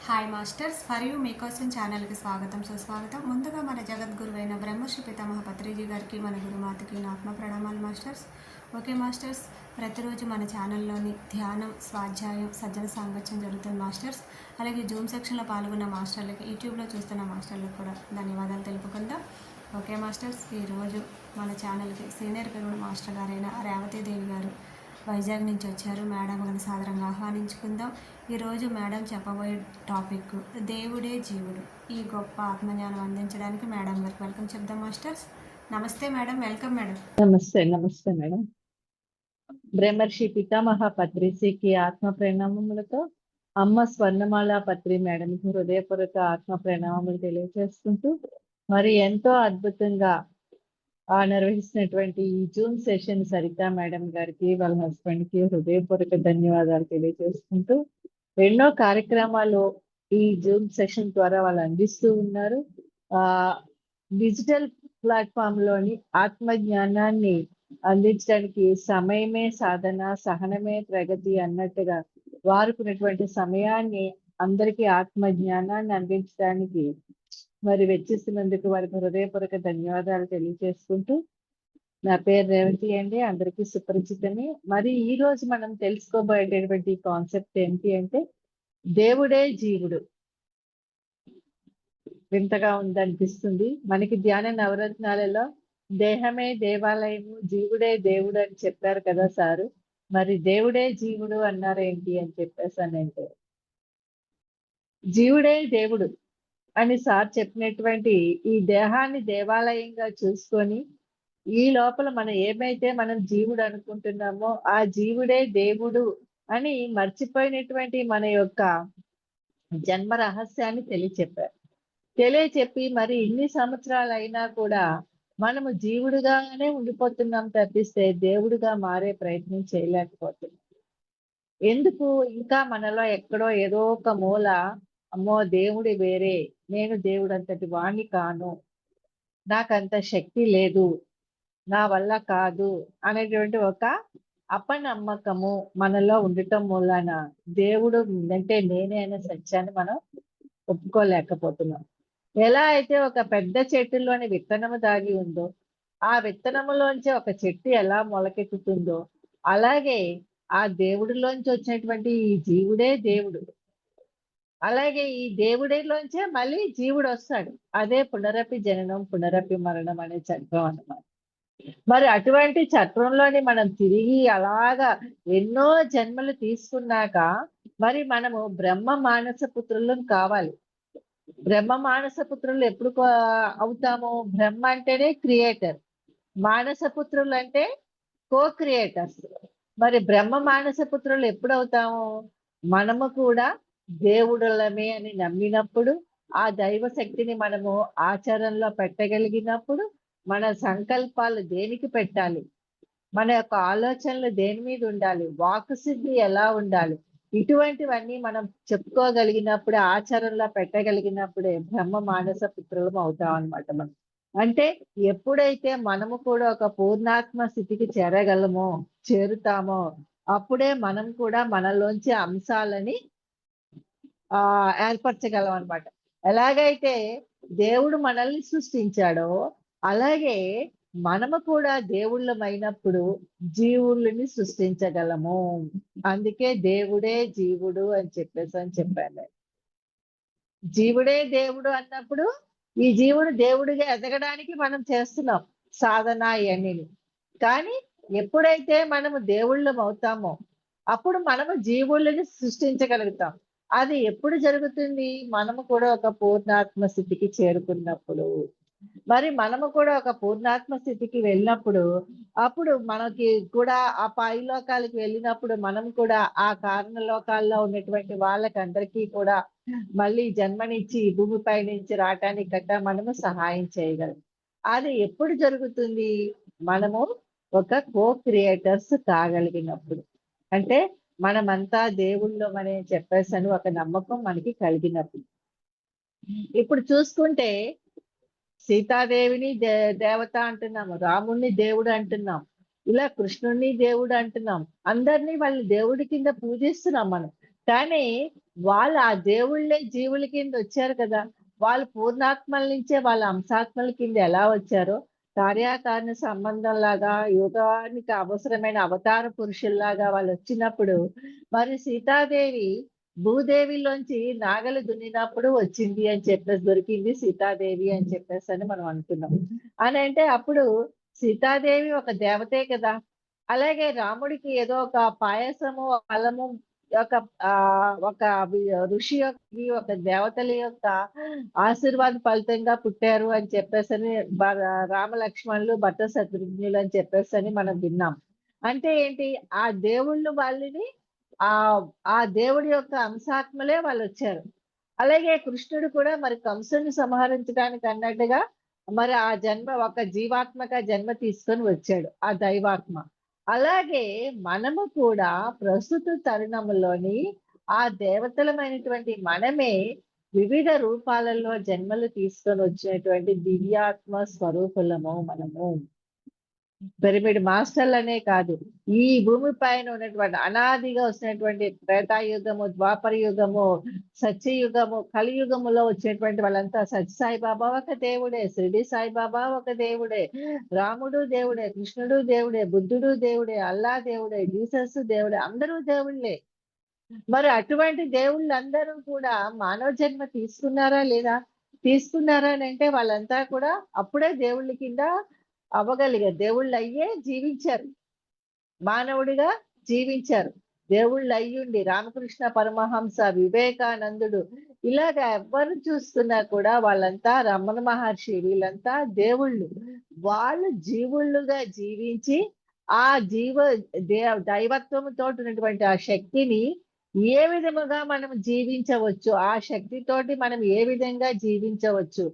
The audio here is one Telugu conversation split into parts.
హాయ్ మాస్టర్స్, ఫర్ యూ మీకోసం ఛానల్కి స్వాగతం సుస్వాగతం. ముందుగా మన జగద్గురువైన బ్రహ్మశ్రీ పితామహ పత్రిజీ గారికి, మన గురుమాతకి నా ఆత్మ ప్రణామాలు మాస్టర్స్. ఓకే మాస్టర్స్, ప్రతిరోజు మన ఛానల్లోని ధ్యానం, స్వాధ్యాయం, సజ్జన సాంగత్యం జరుగుతుంది మాస్టర్స్. అలాగే జూమ్ సెక్షన్లో పాల్గొన్న మాస్టర్లకి, యూట్యూబ్లో చూస్తున్న మాస్టర్లకు కూడా ధన్యవాదాలు తెలుపుకుందాం. ఓకే మాస్టర్స్, ఈరోజు మన ఛానల్కి సీనియర్ పిరమిడ్ మాస్టర్ గారైన రేవతీదేవి గారు వైజాగ్ నుంచి వచ్చారు. మేడం గారిని సాదరంగా ఆహ్వానించుకుందాం. ఈరోజు మేడం చెప్పబోయే టాపిక్ దేవుడే జీవుడు. ఈ గొప్ప ఆత్మజ్ఞానం అందించడానికి మేడం గారికి వెల్కమ్ చెప్దాం మాస్టర్స్. నమస్తే మేడం, వెల్కమ్ మేడం. నమస్తే నమస్తే మేడం. బ్రహ్మర్షి పితామహ పత్రిశ్రీకి ఆత్మ ప్రణామములతో అమ్మ స్వర్ణమాల పత్రి మేడంకి హృదయపూర్వక ఆత్మ ప్రణామములు తెలియజేసుకుంటూ మరి ఎంతో అద్భుతంగా నిర్వహిస్తున్నటువంటి ఈ జూమ్ సెషన్ సరితా మేడం గారికి, వాళ్ళ హస్బెండ్ కి హృదయపూర్వక ధన్యవాదాలు తెలియజేసుకుంటూ ఎన్నో కార్యక్రమాలు ఈ జూమ్ సెషన్ ద్వారా వాళ్ళు అందిస్తూ ఉన్నారు. డిజిటల్ ప్లాట్ఫామ్ లోని ఆత్మ జ్ఞానాన్ని అందించడానికి సమయమే సాధన, సహనమే ప్రగతి అన్నట్టుగా వారుకున్నటువంటి సమయాన్ని అందరికీ ఆత్మ జ్ఞానాన్ని అందించడానికి మరి వెచ్చిస్తున్నందుకు వారికి హృదయపూర్వక ధన్యవాదాలు తెలియజేసుకుంటూ, నా పేరు రేవతి అండి, అందరికీ సుపరిచితమే. మరి ఈ రోజు మనం తెలుసుకోబోయేటటువంటి కాన్సెప్ట్ ఏంటి అంటే దేవుడే జీవుడు. వింతగా ఉందనిపిస్తుంది. మనకి ధ్యాన నవరత్నాలలో దేహమే దేవాలయము, జీవుడే దేవుడు అని చెప్పారు కదా సారు. మరి దేవుడే జీవుడు అన్నారు ఏంటి అని చెప్పేసానంటే, జీవుడే దేవుడు అని సార్ చెప్పినటువంటి ఈ దేహాన్ని దేవాలయంగా చూసుకొని ఈ లోపల మనం ఏమైతే మనం జీవుడు అనుకుంటున్నామో ఆ జీవుడే దేవుడు అని మర్చిపోయినటువంటి మన యొక్క జన్మ రహస్యాన్ని తెలియచెప్పి మరి ఇన్ని సంవత్సరాలు అయినా కూడా మనము జీవుడుగానే ఉండిపోతున్నాం తప్పిస్తే దేవుడిగా మారే ప్రయత్నం చేయలేకపోతున్నాం. ఎందుకు? ఇంకా మనలో ఎక్కడో ఏదో ఒక మూల అమ్మో దేవుడి వేరే, నేను దేవుడు అంతటి వాణ్ణి కాను, నాకంత శక్తి లేదు, నా వల్ల కాదు అనేటువంటి ఒక అపనమ్మకము మనలో ఉండటం మూలాన దేవుడు అంటే నేనే అనే సత్యాన్ని మనం ఒప్పుకోలేకపోతున్నాం. ఎలా అయితే ఒక పెద్ద చెట్టులోని విత్తనము దాగి ఉందో, ఆ విత్తనములోంచి ఒక చెట్టు ఎలా మొలకెత్తుతుందో, అలాగే ఆ దేవుడిలోంచి వచ్చినటువంటి ఈ జీవుడే దేవుడు. అలాగే ఈ దేవుడిలోంచే మళ్ళీ జీవుడు వస్తాడు. అదే పునరపి జననం, పునరపి మరణం అనే చక్రం అన్నమాట. మరి అటువంటి చక్రంలోని మనం తిరిగి అలాగా ఎన్నో జన్మలు తీసుకున్నాక మరి మనము బ్రహ్మ మానస పుత్రులం కావాలి. బ్రహ్మ మానస పుత్రులు ఎప్పుడు అవుతాము? బ్రహ్మ అంటేనే క్రియేటర్, మానస పుత్రులు అంటే కో క్రియేటర్స్. మరి బ్రహ్మ మానస పుత్రులు ఎప్పుడు అవుతాము? మనము కూడా దేవుడులమే అని నమ్మినప్పుడు, ఆ దైవ శక్తిని మనము ఆచరణలో పెట్టగలిగినప్పుడు, మన సంకల్పాలు దేనికి పెట్టాలి, మన యొక్క ఆలోచనలు దేని మీద ఉండాలి, వాక్ సిద్ధి ఎలా ఉండాలి, ఇటువంటివన్నీ మనం చెప్పుకోగలిగినప్పుడే, ఆచరణలో పెట్టగలిగినప్పుడే బ్రహ్మ మానస పుత్రులం అవుతాం అన్నమాట. మనం అంటే ఎప్పుడైతే మనము కూడా ఒక పూర్ణాత్మ స్థితికి చేరుతామో అప్పుడే మనం కూడా మనలోంచి అంశాలని ఏర్పరచగలం అన్నమాట. ఎలాగైతే దేవుడు మనల్ని సృష్టించాడో అలాగే మనము కూడా దేవుళ్ళమైనప్పుడు జీవుల్ని సృష్టించగలము. అందుకే దేవుడే జీవుడు అని చెప్పాను. జీవుడే దేవుడు అన్నప్పుడు ఈ జీవుడు దేవుడిగా ఎదగడానికి మనం చేస్తున్నాం సాధన ఇవన్నీ. కానీ ఎప్పుడైతే మనము దేవుళ్ళం అవుతామో అప్పుడు మనము జీవులని సృష్టించగలుగుతాం. అది ఎప్పుడు జరుగుతుంది? మనము కూడా ఒక పూర్ణాత్మ స్థితికి చేరుకున్నప్పుడు. మరి మనము కూడా ఒక పూర్ణాత్మ స్థితికి వెళ్ళినప్పుడు అప్పుడు మనకి కూడా ఆ పై లోకాలకు వెళ్ళినప్పుడు మనం కూడా ఆ కారణ లోకాల్లో ఉన్నటువంటి వాళ్ళకందరికీ కూడా మళ్ళీ జన్మనిచ్చి భూమిపై నుంచి రావటానికి గట్టా మనము సహాయం చేయగలం. అది ఎప్పుడు జరుగుతుంది? మనము ఒక కో క్రియేటర్స్ కాగలిగినప్పుడు. అంటే మనమంతా దేవుళ్ళం అని చెప్పేసని ఒక నమ్మకం మనకి కలిగినప్పుడు. ఇప్పుడు చూసుకుంటే సీతాదేవిని దేవత అంటున్నాము, రాముణ్ణి దేవుడు అంటున్నాం, ఇలా కృష్ణుణ్ణి దేవుడు అంటున్నాం. అందరినీ వాళ్ళు దేవుడి కింద పూజిస్తున్నాం మనం. కానీ వాళ్ళు ఆ దేవుళ్ళే జీవుల కింద వచ్చారు కదా! వాళ్ళు పూర్ణాత్మల నుంచే వాళ్ళ అంశాత్మల కింద ఎలా వచ్చారో, కార్యాకారణ సంబంధంలాగా యుగానికి అవసరమైన అవతార పురుషుల్లాగా వాళ్ళొచ్చినప్పుడు, మరి సీతాదేవి భూదేవిలోంచి నాగలి దున్నినప్పుడు వచ్చింది అని చెప్పేసి దొరికింది సీతాదేవి అని చెప్పేసని మనం అనుకున్నాం. అనంటే అప్పుడు సీతాదేవి ఒక దేవతే కదా! అలాగే రాముడికి ఏదో ఒక పాయసము, ఫలము ఒక ఒక ఋషి ఒక దేవతల యొక్క ఆశీర్వాద ఫలితంగా పుట్టారు అని చెప్పేసని రామ లక్ష్మణులు భర్త శత్రుఘ్నులు అని చెప్పేసని మనం విన్నాం. అంటే ఏంటి? ఆ దేవుళ్ళు వాళ్ళని ఆ దేవుడి యొక్క అంశాత్మలే వాళ్ళొచ్చారు. అలాగే కృష్ణుడు కూడా మరి కంసుని సంహరించడానికి అన్నట్టుగా మరి ఆ జన్మ ఒక జీవాత్మగా జన్మ తీసుకొని వచ్చాడు. ఆ దైవాత్మ. అలాగే మనము కూడా ప్రస్తుత తరుణంలోని ఆ దేవతలమైనటువంటి మనమే వివిధ రూపాలలో జన్మలు తీసుకొని వచ్చినటువంటి దివ్యాత్మ స్వరూపులము మనము. పిరమిడ్ మాస్టర్లనే కాదు. ఈ భూమి పైన ఉన్నటువంటి అనాదిగా వచ్చినటువంటి త్రేతాయుగము, ద్వాపర యుగము, సత్యయుగము, కలియుగములో వచ్చినటువంటి వాళ్ళంతా సత్య సాయిబాబా ఒక దేవుడే, షిరిడి సాయిబాబా ఒక దేవుడే, రాముడు దేవుడే, కృష్ణుడు దేవుడే, బుద్ధుడు దేవుడే, అల్లా దేవుడే, జీసస్ దేవుడే, అందరూ దేవుళ్ళే. మరి అటువంటి దేవుళ్ళందరూ కూడా మానవ జన్మ తీసుకున్నారా లేదా? తీసుకున్నారా అనంటే వాళ్ళంతా కూడా అప్పుడే దేవుళ్ళ కింద అవ్వగలిగారు. దేవుళ్ళయ్యే జీవించారు. మానవుడిగా జీవించారు. దేవుళ్ళయ్యుండి రామకృష్ణ పరమహంస, వివేకానందుడు ఇలాగ ఎవ్వరు చూస్తున్నా కూడా వాళ్ళంతా రమణ మహర్షి వీళ్ళంతా దేవుళ్ళు. వాళ్ళు జీవుళ్ళుగా జీవించి ఆ జీవ దైవత్వముతోటి ఉన్నటువంటి ఆ శక్తిని ఏ విధముగా మనం జీవించవచ్చు, ఆ శక్తితోటి మనం ఏ విధంగా జీవించవచ్చు,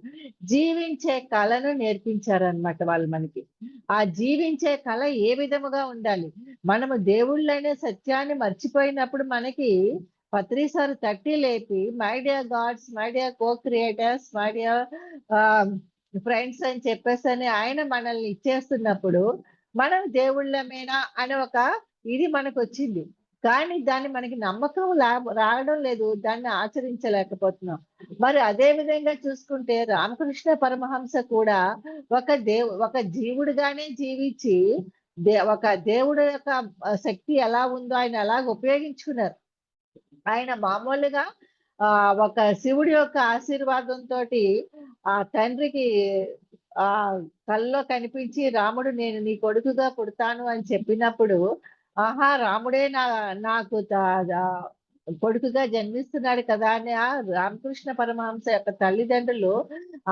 జీవించే కళను నేర్పించారన్నమాట వాళ్ళు మనకి. ఆ జీవించే కళ ఏ విధముగా ఉండాలి. మనము దేవుళ్ళనే సత్యాన్ని మర్చిపోయినప్పుడు మనకి పత్రి సార్ తట్టి లేపి my dear God's, my dear co creators, my dear friends అని చెప్పేసని ఆయన మనల్ని ఇచ్చేస్తున్నప్పుడు, మనం దేవుళ్ళమేనా అనే ఒక ఇది మనకొచ్చింది. కానీ దాన్ని మనకి నమ్మకం రావడం లేదు. దాన్ని ఆచరించలేకపోతున్నాం. మరి అదే విధంగా చూసుకుంటే రామకృష్ణ పరమహంస కూడా ఒక జీవుడుగానే జీవించి ఒక దేవుడు యొక్క శక్తి ఎలా ఉందో ఆయన అలాగ ఉపయోగించుకున్నారు. ఆయన మామూలుగా ఒక శివుడి యొక్క ఆశీర్వాదంతోటి ఆ తండ్రికి కల్లో కనిపించి రాముడు నేను నీ కొడుకుగా పుడతాను అని చెప్పినప్పుడు, ఆహా! రాముడే నాకు కొడుకుగా జన్మిస్తున్నాడు కదా! అని రామకృష్ణ పరమహంస యొక్క తల్లిదండ్రులు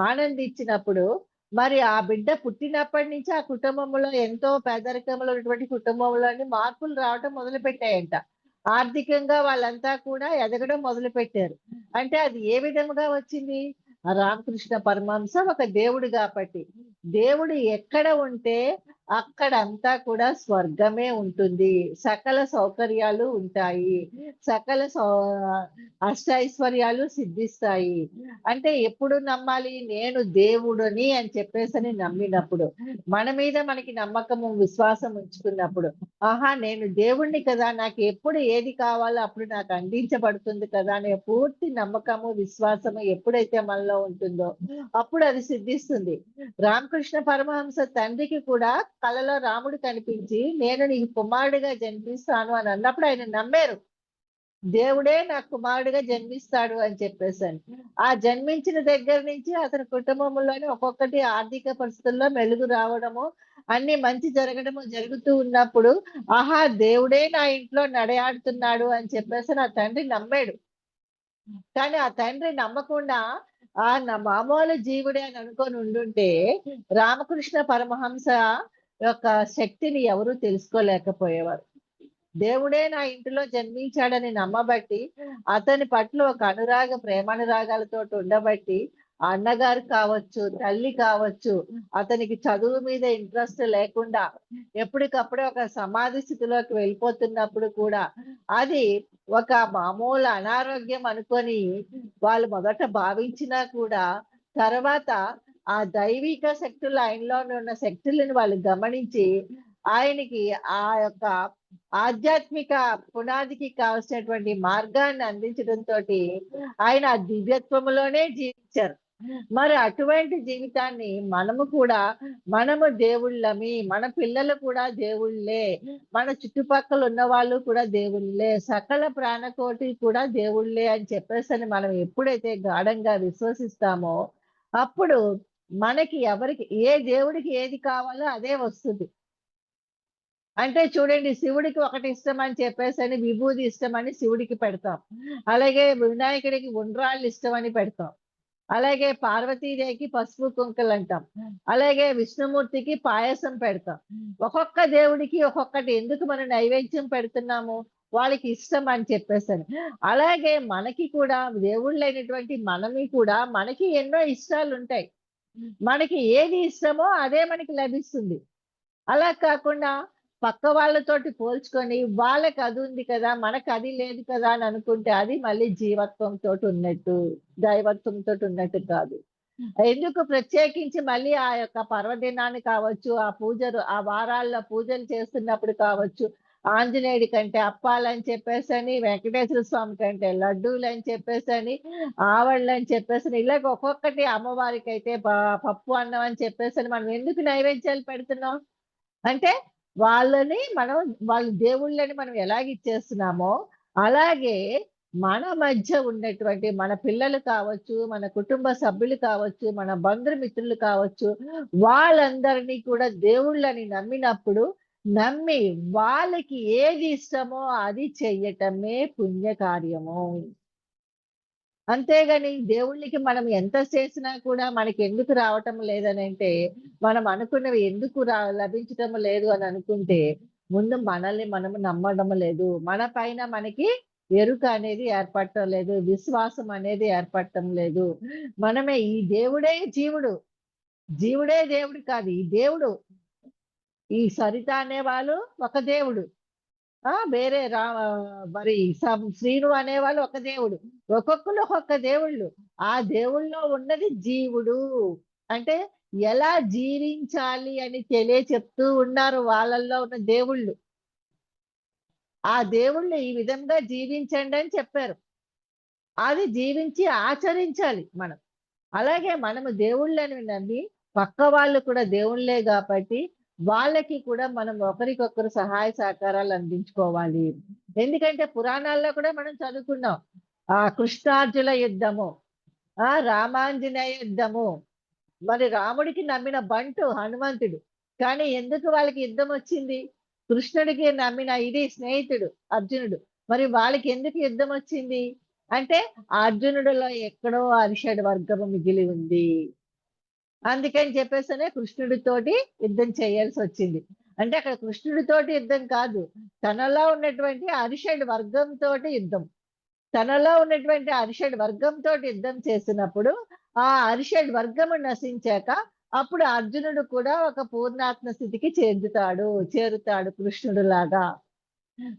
ఆనందించినప్పుడు, మరి ఆ బిడ్డ పుట్టినప్పటి నుంచి ఆ కుటుంబంలో ఎంతో పేదరికంలో ఉన్నటువంటి కుటుంబంలోని మార్పులు రావటం మొదలుపెట్టాయంట. ఆర్థికంగా వాళ్ళంతా కూడా ఎదగడం మొదలుపెట్టారు. అంటే అది ఏ విధముగా వచ్చింది? ఆ రామకృష్ణ పరమహంస ఒక దేవుడు గాబట్టి. దేవుడు ఎక్కడ ఉంటే అక్కడంతా కూడా స్వర్గమే ఉంటుంది. సకల సౌకర్యాలు ఉంటాయి. సకల అష్టైశ్వర్యాలు సిద్ధిస్తాయి. అంటే ఎప్పుడు నమ్మాలి? నేను దేవుడని అని చెప్పేసని నమ్మినప్పుడు. మన మీద మనకి నమ్మకము, విశ్వాసం ఉంచుకున్నప్పుడు. ఆహా! నేను దేవుడిని కదా! నాకు ఎప్పుడు ఏది కావాలో అప్పుడు నాకు అందించబడుతుంది కదా! అనే పూర్తి నమ్మకము, విశ్వాసము ఎప్పుడైతే మనలో ఉంటుందో అప్పుడు అది సిద్ధిస్తుంది. రామకృష్ణ పరమహంస తండ్రికి కూడా కలలో రాముడు కనిపించి, "నేను నీకు కుమారుడిగా జన్మిస్తాను" అని అన్నప్పుడు ఆయన నమ్మారు. దేవుడే నాకు కుమారుడిగా జన్మిస్తాడు అని చెప్పేసని. ఆ జన్మించిన దగ్గర నుంచి అతని కుటుంబంలోనే ఒక్కొక్కటి ఆర్థిక పరిస్థితుల్లో మెలుగు రావడము, అన్నీ మంచి జరగడము జరుగుతూ ఉన్నప్పుడు, ఆహా! దేవుడే నా ఇంట్లో నడయాడుతున్నాడు అని చెప్పేసి నా తండ్రి నమ్మాడు. కానీ ఆ తండ్రి నమ్మకుండా మామూలు జీవుడే అని అనుకోని ఉండుంటే, రామకృష్ణ పరమహంస యొక్క శక్తిని ఎవరు తెలుసుకోలేకపోయేవారు. దేవుడే నా ఇంటిలో జన్మించాడని నమ్మబట్టి, అతని పట్ల ఒక ప్రేమానురాగాలతోటి ఉండబట్టి, ఆ అన్నగారు కావచ్చు, తల్లి కావచ్చు, అతనికి చదువు మీద ఇంట్రెస్ట్ లేకుండా, ఎప్పటికప్పుడే ఒక సమాధి స్థితిలోకి వెళ్ళిపోతున్నప్పుడు కూడా, అది ఒక మామూలు అనారోగ్యం అనుకోని వాళ్ళు మొదట భావించినా కూడా, తర్వాత ఆ దైవిక శక్తులు ఆయనలోనే ఉన్న శక్తులను వాళ్ళు గమనించి, ఆయనకి ఆ యొక్క ఆధ్యాత్మిక పునాదికి కావాల్సినటువంటి మార్గాన్ని అందించడంతో ఆయన ఆ దివ్యత్వములోనే జీవించారు. మరి అటువంటి జీవితాన్ని మనము దేవుళ్ళమి, మన పిల్లలు కూడా దేవుళ్ళే, మన చుట్టుపక్కల ఉన్న వాళ్ళు కూడా దేవుళ్ళే, సకల ప్రాణకోటి కూడా దేవుళ్ళే అని చెప్పేసని మనం ఎప్పుడైతే గాఢంగా విశ్వసిస్తామో, అప్పుడు ఏ దేవుడికి ఏది కావాలో అదే వస్తుంది. అంటే చూడండి, శివుడికి ఒకటి ఇష్టమని చెప్పేసని విభూది ఇష్టమని శివుడికి పెడతాం. అలాగే వినాయకుడికి ఉండ్రాళ్ళు ఇష్టమని పెడతాం. అలాగే పార్వతీదేవికి పసుపు కుంకలంటాం. అలాగే విష్ణుమూర్తికి పాయసం పెడతాం. ఒక్కొక్క దేవుడికి ఒక్కొక్కటి ఎందుకు మనం నైవేద్యం పెడుతున్నాము? వాళ్ళకి ఇష్టం అని చెప్పేసని. అలాగే మనకి కూడా దేవుళ్ళైనటువంటి మనకి ఎన్నో ఇష్టాలుంటాయి. మనకి ఏది ఇష్టమో అదే మనకి లభిస్తుంది. అలా కాకుండా పక్క వాళ్ళతోటి పోల్చుకొని వాళ్ళకి అది ఉంది కదా, మనకు అది లేదు కదా అని అనుకుంటే అది మళ్ళీ జీవత్వంతోటి ఉన్నట్టు, దైవత్వంతోటి ఉన్నట్టు కాదు. ఎందుకు ప్రత్యేకించి మళ్ళీ ఆ యొక్క పర్వదినాన్ని కావచ్చు, ఆ వారాల్లో పూజలు చేస్తున్నప్పుడు కావచ్చు, ఆంజనేయుడి కంటే అప్పాలని చెప్పేసని, వెంకటేశ్వర స్వామి కంటే లడ్డూలని చెప్పేసని, ఆవళ్ళని చెప్పేసని ఇలాగ ఒక్కొక్కటి అమ్మవారికైతే పప్పు అన్నం అని చెప్పేసని మనం ఎందుకు నైవేద్యాలు పెడుతున్నాం? అంటే వాళ్ళ దేవుళ్ళని మనం ఎలాగిచ్చేస్తున్నామో, అలాగే మన మధ్య ఉన్నటువంటి మన పిల్లలు కావచ్చు, మన కుటుంబ సభ్యులు కావచ్చు, మన బంధుమిత్రులు కావచ్చు, వాళ్ళందరినీ కూడా దేవుళ్ళని నమ్మి వాళ్ళకి ఏది ఇష్టమో అది చెయ్యటమే పుణ్యకార్యము. అంతేగాని దేవుళ్ళకి మనం ఎంత చేసినా కూడా మనకెందుకు రావటం లేదనంటే, మనం అనుకున్నవి ఎందుకు లభించటం లేదు అని అనుకుంటే, ముందు మనల్ని మనము నమ్మడం లేదు. మన పైన మనకి ఎరుక అనేది ఏర్పడటం లేదు. విశ్వాసం అనేది ఏర్పడటం లేదు. ఈ దేవుడే జీవుడు. జీవుడే దేవుడు కాదు. ఈ దేవుడు. ఈ సరిత అనేవాళ్ళు ఒక దేవుడు. వేరే మరి శ్రీను అనేవాళ్ళు ఒక దేవుడు. ఒక్కొక్కళ్ళు ఒక్కొక్క దేవుళ్ళు. ఆ దేవుళ్ళో ఉన్నది జీవుడు. అంటే ఎలా జీవించాలి అని చెప్తూ ఉన్నారు వాళ్ళల్లో ఉన్న దేవుళ్ళు. ఆ దేవుళ్ళు ఈ విధంగా జీవించండి అని చెప్పారు. అది జీవించి ఆచరించాలి మనం. అలాగే మనము దేవుళ్ళని నమ్మి పక్క వాళ్ళు కూడా దేవుళ్ళే కాబట్టి వాళ్ళకి కూడా మనం ఒకరికొకరు సహాయ సహకారాలు అందించుకోవాలి. ఎందుకంటే పురాణాల్లో కూడా మనం చదువుకున్నాం. కృష్ణార్జున యుద్ధము, రామాంజనేయ యుద్ధము. మరి రాముడికి నమ్మిన బంటు హనుమంతుడు. కానీ ఎందుకు వాళ్ళకి యుద్ధం వచ్చింది? కృష్ణుడికి నమ్మిన స్నేహితుడు అర్జునుడు. మరి వాళ్ళకి ఎందుకు యుద్ధం వచ్చింది? అంటే అర్జునుడిలో ఎక్కడో అరిషడ్ వర్గము మిగిలి ఉంది. అందుకని చెప్పేసనే కృష్ణుడితోటి యుద్ధం చేయాల్సొచ్చింది. అంటే అక్కడ కృష్ణుడితోటి యుద్ధం కాదు. తనలో ఉన్నటువంటి అరిషడ్ వర్గంతోటి యుద్ధం. తనలో ఉన్నటువంటి అరిషడ్ వర్గంతోటి యుద్ధం చేసినప్పుడు, ఆ అరిషడ్ వర్గము నశించాక అప్పుడు అర్జునుడు కూడా ఒక పూర్ణాత్మ స్థితికి చేరుతాడు కృష్ణుడిలాగా.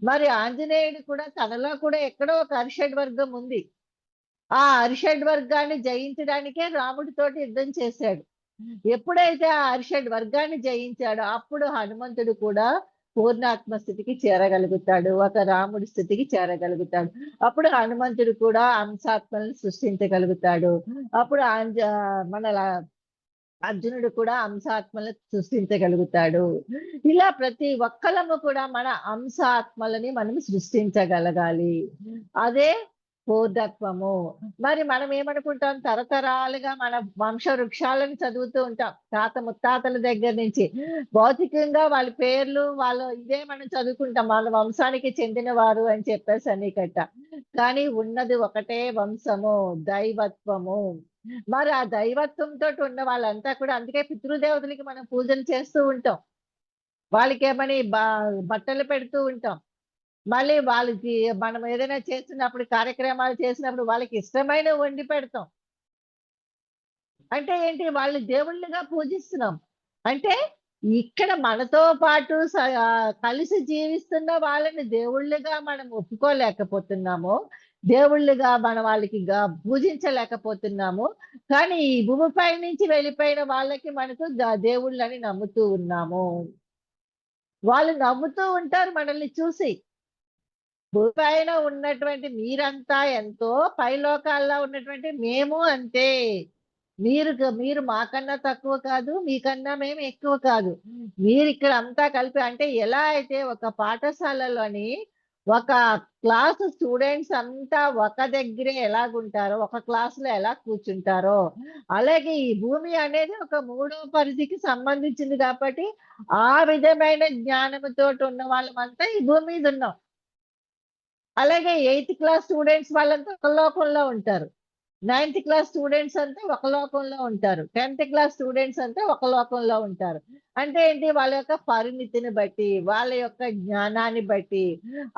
మరి ఆంజనేయుడు కూడా తనలో కూడా ఎక్కడో ఒక అరిషడ్ వర్గం ఉంది. ఆ అరిషడ్ వర్గాన్ని జయించడానికే రాముడితోటి యుద్ధం చేశాడు. ఎప్పుడైతే ఆ అరిషడ్ వర్గాన్ని జయించాడో అప్పుడు హనుమంతుడు కూడా పూర్ణాత్మ స్థితికి చేరగలుగుతాడు. ఒక రాముడి స్థితికి చేరగలుగుతాడు. అప్పుడు హనుమంతుడు కూడా అంశాత్మలను సృష్టించగలుగుతాడు. అప్పుడు మన అర్జునుడు కూడా అంశాత్మలను సృష్టించగలుగుతాడు. ఇలా ప్రతి ఒక్కళ్ళము కూడా మన అంశాత్మలని మనం సృష్టించగలగాలి. అదే బోధత్వము. మరి మనం ఏమనుకుంటాం, తరతరాలుగా మన వంశ వృక్షాలను చదువుతూ ఉంటాం. తాత ముత్తాతల దగ్గర నుంచి. భౌతికంగా వాళ్ళ పేర్లు ఇదే మనం చదువుకుంటాం. వాళ్ళ వంశానికి చెందిన వారు అని చెప్పేసని కట్ట. కానీ ఉన్నది ఒకటే వంశము, దైవత్వము. మరి ఆ దైవత్వంతో ఉన్న వాళ్ళంతా కూడా అందుకే పితృదేవతలకి మనం పూజలు చేస్తూ ఉంటాం. వాళ్ళకేమని బట్టలు పెడుతూ ఉంటాం. మళ్ళీ వాళ్ళకి మనం ఏదైనా చేస్తున్నప్పుడు కార్యక్రమాలు చేసినప్పుడు వాళ్ళకి ఇష్టమైనవి వండి పెడతాం. అంటే ఏంటి? వాళ్ళు దేవుళ్ళుగా పూజిస్తున్నాం. అంటే ఇక్కడ మనతో పాటు కలిసి జీవిస్తున్న వాళ్ళని దేవుళ్ళుగా మనం ఒప్పుకోలేకపోతున్నాము. దేవుళ్ళుగా మన వాళ్ళకి పూజించలేకపోతున్నాము. కానీ ఈ భూమిపై నుంచి వెళ్ళిపోయిన వాళ్ళకి మనకు దేవుళ్ళని నమ్ముతూ ఉన్నాము. వాళ్ళు నవ్వుతూ ఉంటారు మనల్ని చూసి. భూమిపైన ఉన్నటువంటి మీరంతా ఎంతో పైలోకాల్లో ఉన్నటువంటి మేము అంతే. మీరు మాకన్నా తక్కువ కాదు. మీకన్నా మేము ఎక్కువ కాదు. మీరిక్కడ అంతా కలిపి అంటే ఎలా అయితే ఒక పాఠశాలలోని ఒక క్లాస్ స్టూడెంట్స్ అంతా ఒక దగ్గరే ఎలాగుంటారో, ఒక క్లాస్‌లో ఎలా కూర్చుంటారో, అలాగే ఈ భూమి అనేది ఒక మూడో పరిధికి సంబంధించింది కాబట్టి, ఆ విధమైన జ్ఞానముతోటి ఉన్న వాళ్ళమంతా ఈ భూమి మీద ఉన్నాం. అలాగే ఎయిత్ క్లాస్ స్టూడెంట్స్ వాళ్ళంతా ఒక లోకంలో ఉంటారు. నైన్త్ క్లాస్ స్టూడెంట్స్ అంతా ఒక లోకంలో ఉంటారు. 10థ్ క్లాస్ స్టూడెంట్స్ అంతా ఒక లోకంలో ఉంటారు. అంటే ఏంటి? వాళ్ళ యొక్క పరిణితిని బట్టి, వాళ్ళ యొక్క జ్ఞానాన్ని బట్టి,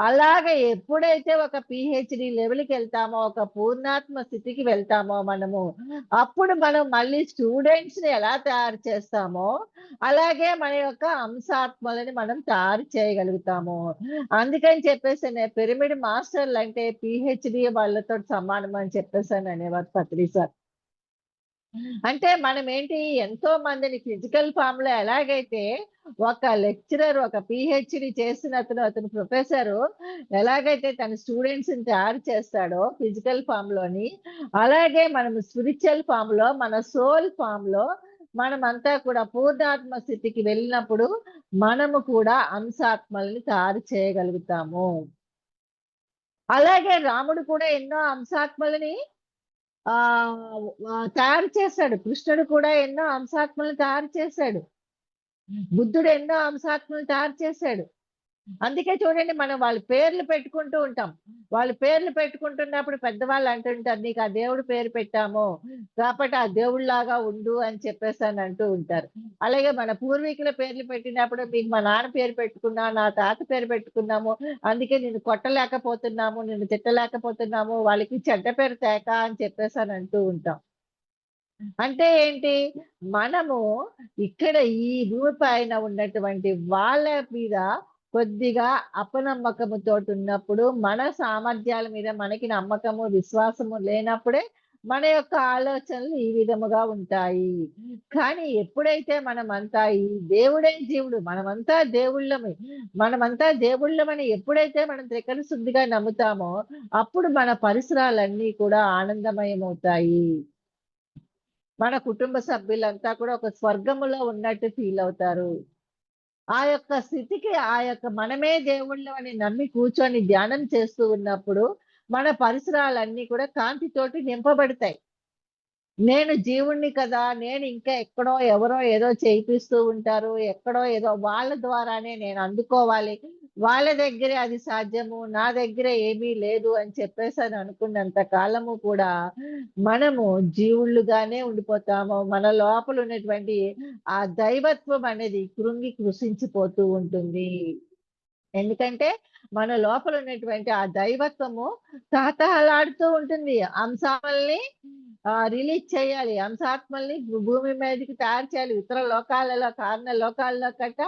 అలాగే ఎప్పుడైతే ఒక పీహెచ్‌డీ లెవెల్‌కెళ్తామో, ఒక పూర్ణాత్మ స్థితికి వెళ్తామో మనము, అప్పుడు మనం మళ్ళీ స్టూడెంట్స్‌ని ఎలా తయారు చేస్తామో, అలాగే మన యొక్క అంశాత్మలని మనం తయారు చేయగలుగుతాము. అందుకని చెప్పేసనే పిరమిడ్ మాస్టర్‌లంటే పీహెచ్‌డీ వాళ్ళతోటి సమానం అని చెప్పేసని అనేవారు పత్రి సార్. అంటే మనమేంటి ఎంతో మందిని ఫిజికల్ ఫార్మ్‌లో ఎలాగైతే ఒక లెక్చరర్, ఒక పీహెచ్‌డీ చేసిన అతను ప్రొఫెసరు ఎలాగైతే తన స్టూడెంట్స్‌ని తయారు చేస్తాడో ఫిజికల్ ఫార్మ్‌లోని, అలాగే మనం స్పిరిచువల్ ఫార్మ్‌లో, మన సోల్ ఫార్మ్‌లో మనమంతా కూడా పూర్ణాత్మ స్థితికి వెళ్ళినప్పుడు మనము కూడా అంశాత్మల్ని తయారు చేయగలుగుతాము. అలాగే రాముడు కూడా ఎన్నో అంశాత్మలని తయారు చేశాడు. కృష్ణుడు కూడా ఎన్నో అంశాత్మలను తయారు చేశాడు. బుద్ధుడు ఎన్నో అంశాత్మలను తయారు చేశాడు. అందుకే చూడండి మనం వాళ్ళ పేర్లు పెట్టుకుంటూ ఉంటాం. వాళ్ళ పేర్లు పెట్టుకుంటున్నప్పుడు పెద్దవాళ్ళు అంటుంటారు, "నీకు ఆ దేవుడి పేరు పెట్టాము. కాబట్టి ఆ దేవుడిలాగా ఉండు" అని చెప్పేసని అంటూ ఉంటారు. అలాగే మన పూర్వీకుల పేర్లు పెట్టినప్పుడు, "మీకు మా నాన్న పేరు పెట్టుకున్నాం, నా తాత పేరు పెట్టుకున్నాము. అందుకే నిన్ను కొట్టలేకపోతున్నాము, నిన్ను తిట్టలేకపోతున్నాము. వాళ్ళకి చెడ్డ పేరు తేక" అని చెప్పేసని అంటూ ఉంటాం. అంటే ఏంటి? మనము ఇక్కడ ఈ భూమి పైన ఉన్నటువంటి వాళ్ళ మీద కొద్దిగా అపనమ్మకముతోటున్నప్పుడు, మన సామర్థ్యాల మీద మనకి నమ్మకము, విశ్వాసము లేనప్పుడే మన యొక్క ఆలోచనలు ఈ విధముగా ఉంటాయి. కానీ ఎప్పుడైతే మనమంతా ఈ దేవుడే జీవుడు, మనమంతా దేవుళ్ళమని ఎప్పుడైతే మనం త్రికరణ శుద్ధిగా నమ్ముతామో, అప్పుడు మన పరిసరాలన్నీ కూడా ఆనందమయమవుతాయి. మన కుటుంబ సభ్యులంతా కూడా ఒక స్వర్గములో ఉన్నట్టు ఫీలవుతారు. ఆ యొక్క స్థితికి ఆ యొక్క మనమే దేవుళ్ళం అని నమ్మి కూర్చొని ధ్యానం చేస్తూ ఉన్నప్పుడు, మన పరిసరాలన్నీ కూడా కాంతితోటి నింపబడతాయి. నేను జీవుడిని కదా! నేను ఇంకా ఎక్కడో ఎవరో ఏదో చేయిపిస్తూ ఉంటారు. ఎక్కడో ఏదో వాళ్ళ ద్వారానే నేను అందుకోవాలి. వాళ్ళ దగ్గరే అది సాధ్యము. నా దగ్గర ఏమీ లేదు అని చెప్పేసని అనుకున్నంత కాలము కూడా మనము జీవుళ్ళుగానే ఉండిపోతాము. మన లోపల ఉన్నటువంటి ఆ దైవత్వం అనేది కృంగి కృశించిపోతూ ఉంటుంది. ఎందుకంటే, మన లోపల ఉన్నటువంటి ఆ దైవత్వము తహతహలాడుతూ ఉంటుంది. అంశాల్ని రిలీజ్ చేయాలి. అంశాత్మల్ని భూమి మీదకి తయారు చేయాలి. ఇతర లోకాలలో కారణ లోకాల్లో కట్ట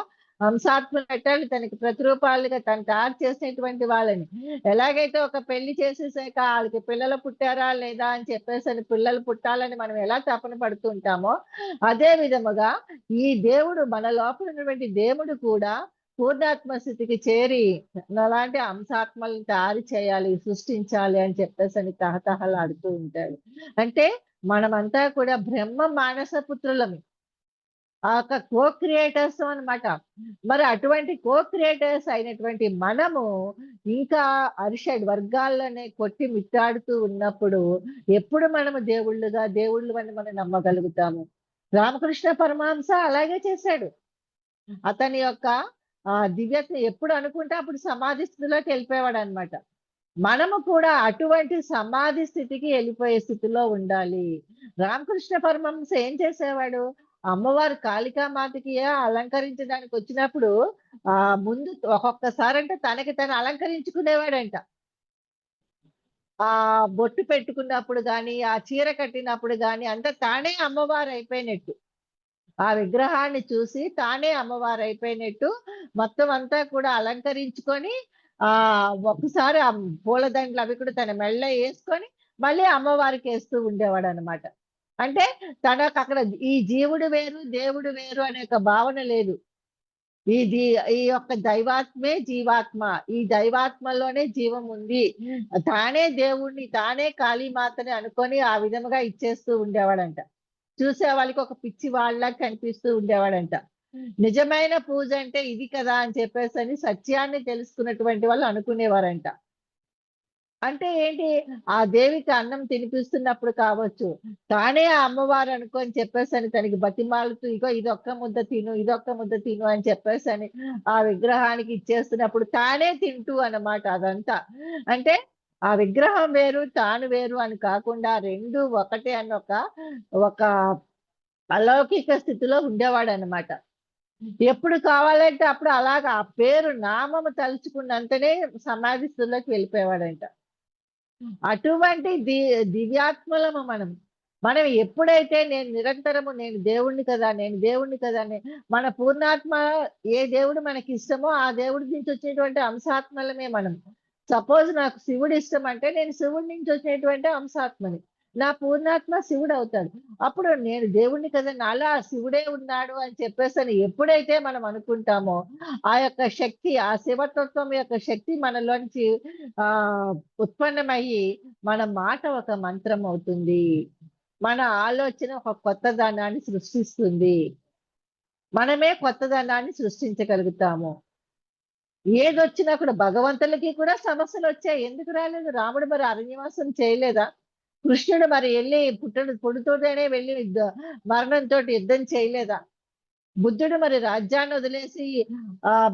హంసాత్మలు పెట్టాలి. తనకి ప్రతిరూపాలుగా తను తయారు చేసినటువంటి వాళ్ళని. ఎలాగైతే ఒక పెళ్లి చేసేసాక ఆళ్ళకి పిల్లలు పుట్టారా లేదా అని చెప్పేసని పిల్లలు పుట్టాలని మనం ఎలా తపన పడుతూ ఉంటామో, అదే విధముగా ఈ దేవుడు మన లోపల ఉన్నటువంటి దేవుడు కూడా పూర్ణాత్మ స్థితికి చేరి నాలాంటి అంశాత్మల్ని తయారు చేయాలి, సృష్టించాలి అని చెప్పేసని తహతహలాడుతూ ఉంటాడు. అంటే మనమంతా కూడా బ్రహ్మ మానస పుత్రులమే. ఆ యొక్క కో క్రియేటర్స్ అన్నమాట. మరి అటువంటి కో క్రియేటర్స్ అయినటువంటి మనము ఇంకా అరిషడ్ వర్గాల్లోనే కొట్టి మిట్టాడుతూ ఉన్నప్పుడు ఎప్పుడు మనము దేవుళ్ళు అని మనం నమ్మగలుగుతాము. రామకృష్ణ పరమహంస అలాగే చేశాడు. అతని యొక్క దివ్యత్వం ఎప్పుడు అనుకుంటే అప్పుడు సమాధి స్థితిలోకెళ్ళిపోయేవాడనమాట. మనము కూడా అటువంటి సమాధి స్థితికి ఎళ్ళిపోయే స్థితిలో ఉండాలి. రామకృష్ణ పరమహంస ఏం చేసేవాడు? అమ్మవారు కాళికామాతకి అలంకరించడానికొచ్చినప్పుడు ముందు ఒక్కొక్కసారంటే తనకి తను అలంకరించుకునేవాడంట. బొట్టు పెట్టుకున్నప్పుడు గాని, ఆ చీర కట్టినప్పుడు గాని అంతా తానే అమ్మవారైపోయినట్టు. ఆ విగ్రహాన్ని చూసి తానే అమ్మవారైపోయినట్టు మొత్తం అంతా కూడా అలంకరించుకొని ఒక్కసారి ఆ పూలదండలు అవి కూడా తన మెడలో యేసుకొని మళ్ళీ అమ్మవారికేస్తూ ఉండేవాడనమాట. అంటే తనకక్కడ ఈ జీవుడు వేరు, దేవుడు వేరు అనే ఒక భావన లేదు. ఈ యొక్క దైవాత్మే జీవాత్మ. ఈ దైవాత్మలోనే జీవం ఉంది. తానే దేవుడిని, తానే కాళీమాతని అనుకొని ఆ విధముగా ఇచ్చేస్తూ ఉండేవాడంట. చూసే వాళ్ళకి ఒక పిచ్చి వాళ్ళలా కనిపిస్తూ ఉండేవాడంట. నిజమైన పూజ అంటే ఇది కదా అని చెప్పేసని సత్యాన్ని తెలుసుకున్నటువంటి వాళ్ళు అనుకునేవారంట. అంటే ఏంటి? ఆ దేవికి అన్నం తినిపిస్తున్నప్పుడు కావచ్చు, తానే ఆ అమ్మవారు అనుకోని చెప్పేసని తనకి బతిమాలుతూ, ఇగో ఇదొక్క ముద్ద తిను, ఇదొక్క ముద్ద తిను అని చెప్పేసని ఆ విగ్రహానికి ఇచ్చేస్తున్నప్పుడు తానే తింటూ అన్నమాట అదంతా. అంటే ఆ విగ్రహం వేరు, తాను వేరు అని కాకుండా 2 ఒకటే అన్న ఒక అలౌకిక స్థితిలో ఉండేవాడన్నమాట. ఎప్పుడు కావాలంటే అప్పుడు అలాగా ఆ పేరు నామము తలుచుకున్నంతనే సమాధి స్థితిలోకి వెళ్ళిపోయేవాడంట. అటువంటి దివ్యాత్మలము మనం. మనం ఎప్పుడైతే నేను నిరంతరము నేను దేవుడిని కదా! నేను దేవుడిని కదా! అని మన పూర్ణాత్మ ఏ దేవుడు మనకిష్టమో ఆ దేవుడి నుంచి వచ్చేటువంటి అంశాత్మలమే మనం. సపోజ్ నాకు శివుడు ఇష్టమంటే నేను శివుడి నుంచి వచ్చేటువంటి అంశాత్మని. నా పూర్ణాత్మ శివుడవుతాడు. అప్పుడు నేను దేవుడిని కదా! నాలో ఆ శివుడే ఉన్నాడు అని చెప్పేసని ఎప్పుడైతే మనం అనుకుంటామో, ఆ యొక్క శక్తి, ఆ శివతత్వం యొక్క శక్తి మనలోంచి ఉత్పన్నమయ్యి మన మాట ఒక మంత్రం అవుతుంది. మన ఆలోచన ఒక కొత్తదనాన్ని సృష్టిస్తుంది. మనమే కొత్తదనాన్ని సృష్టించగలుగుతాము. ఏదొచ్చినా కూడా భగవంతులకి కూడా సమస్యలొచ్చాయి. ఎందుకు రాలేదు? రాముడు మరి అరణ్యవాసం చేయలేదా? కృష్ణుడు మరి ఎళ్లి పుడుతూనే వెళ్లి మరణంతోటి యుద్ధం చేయలేదా? బుద్ధుడు మరి రాజ్యాన్ని వదిలేసి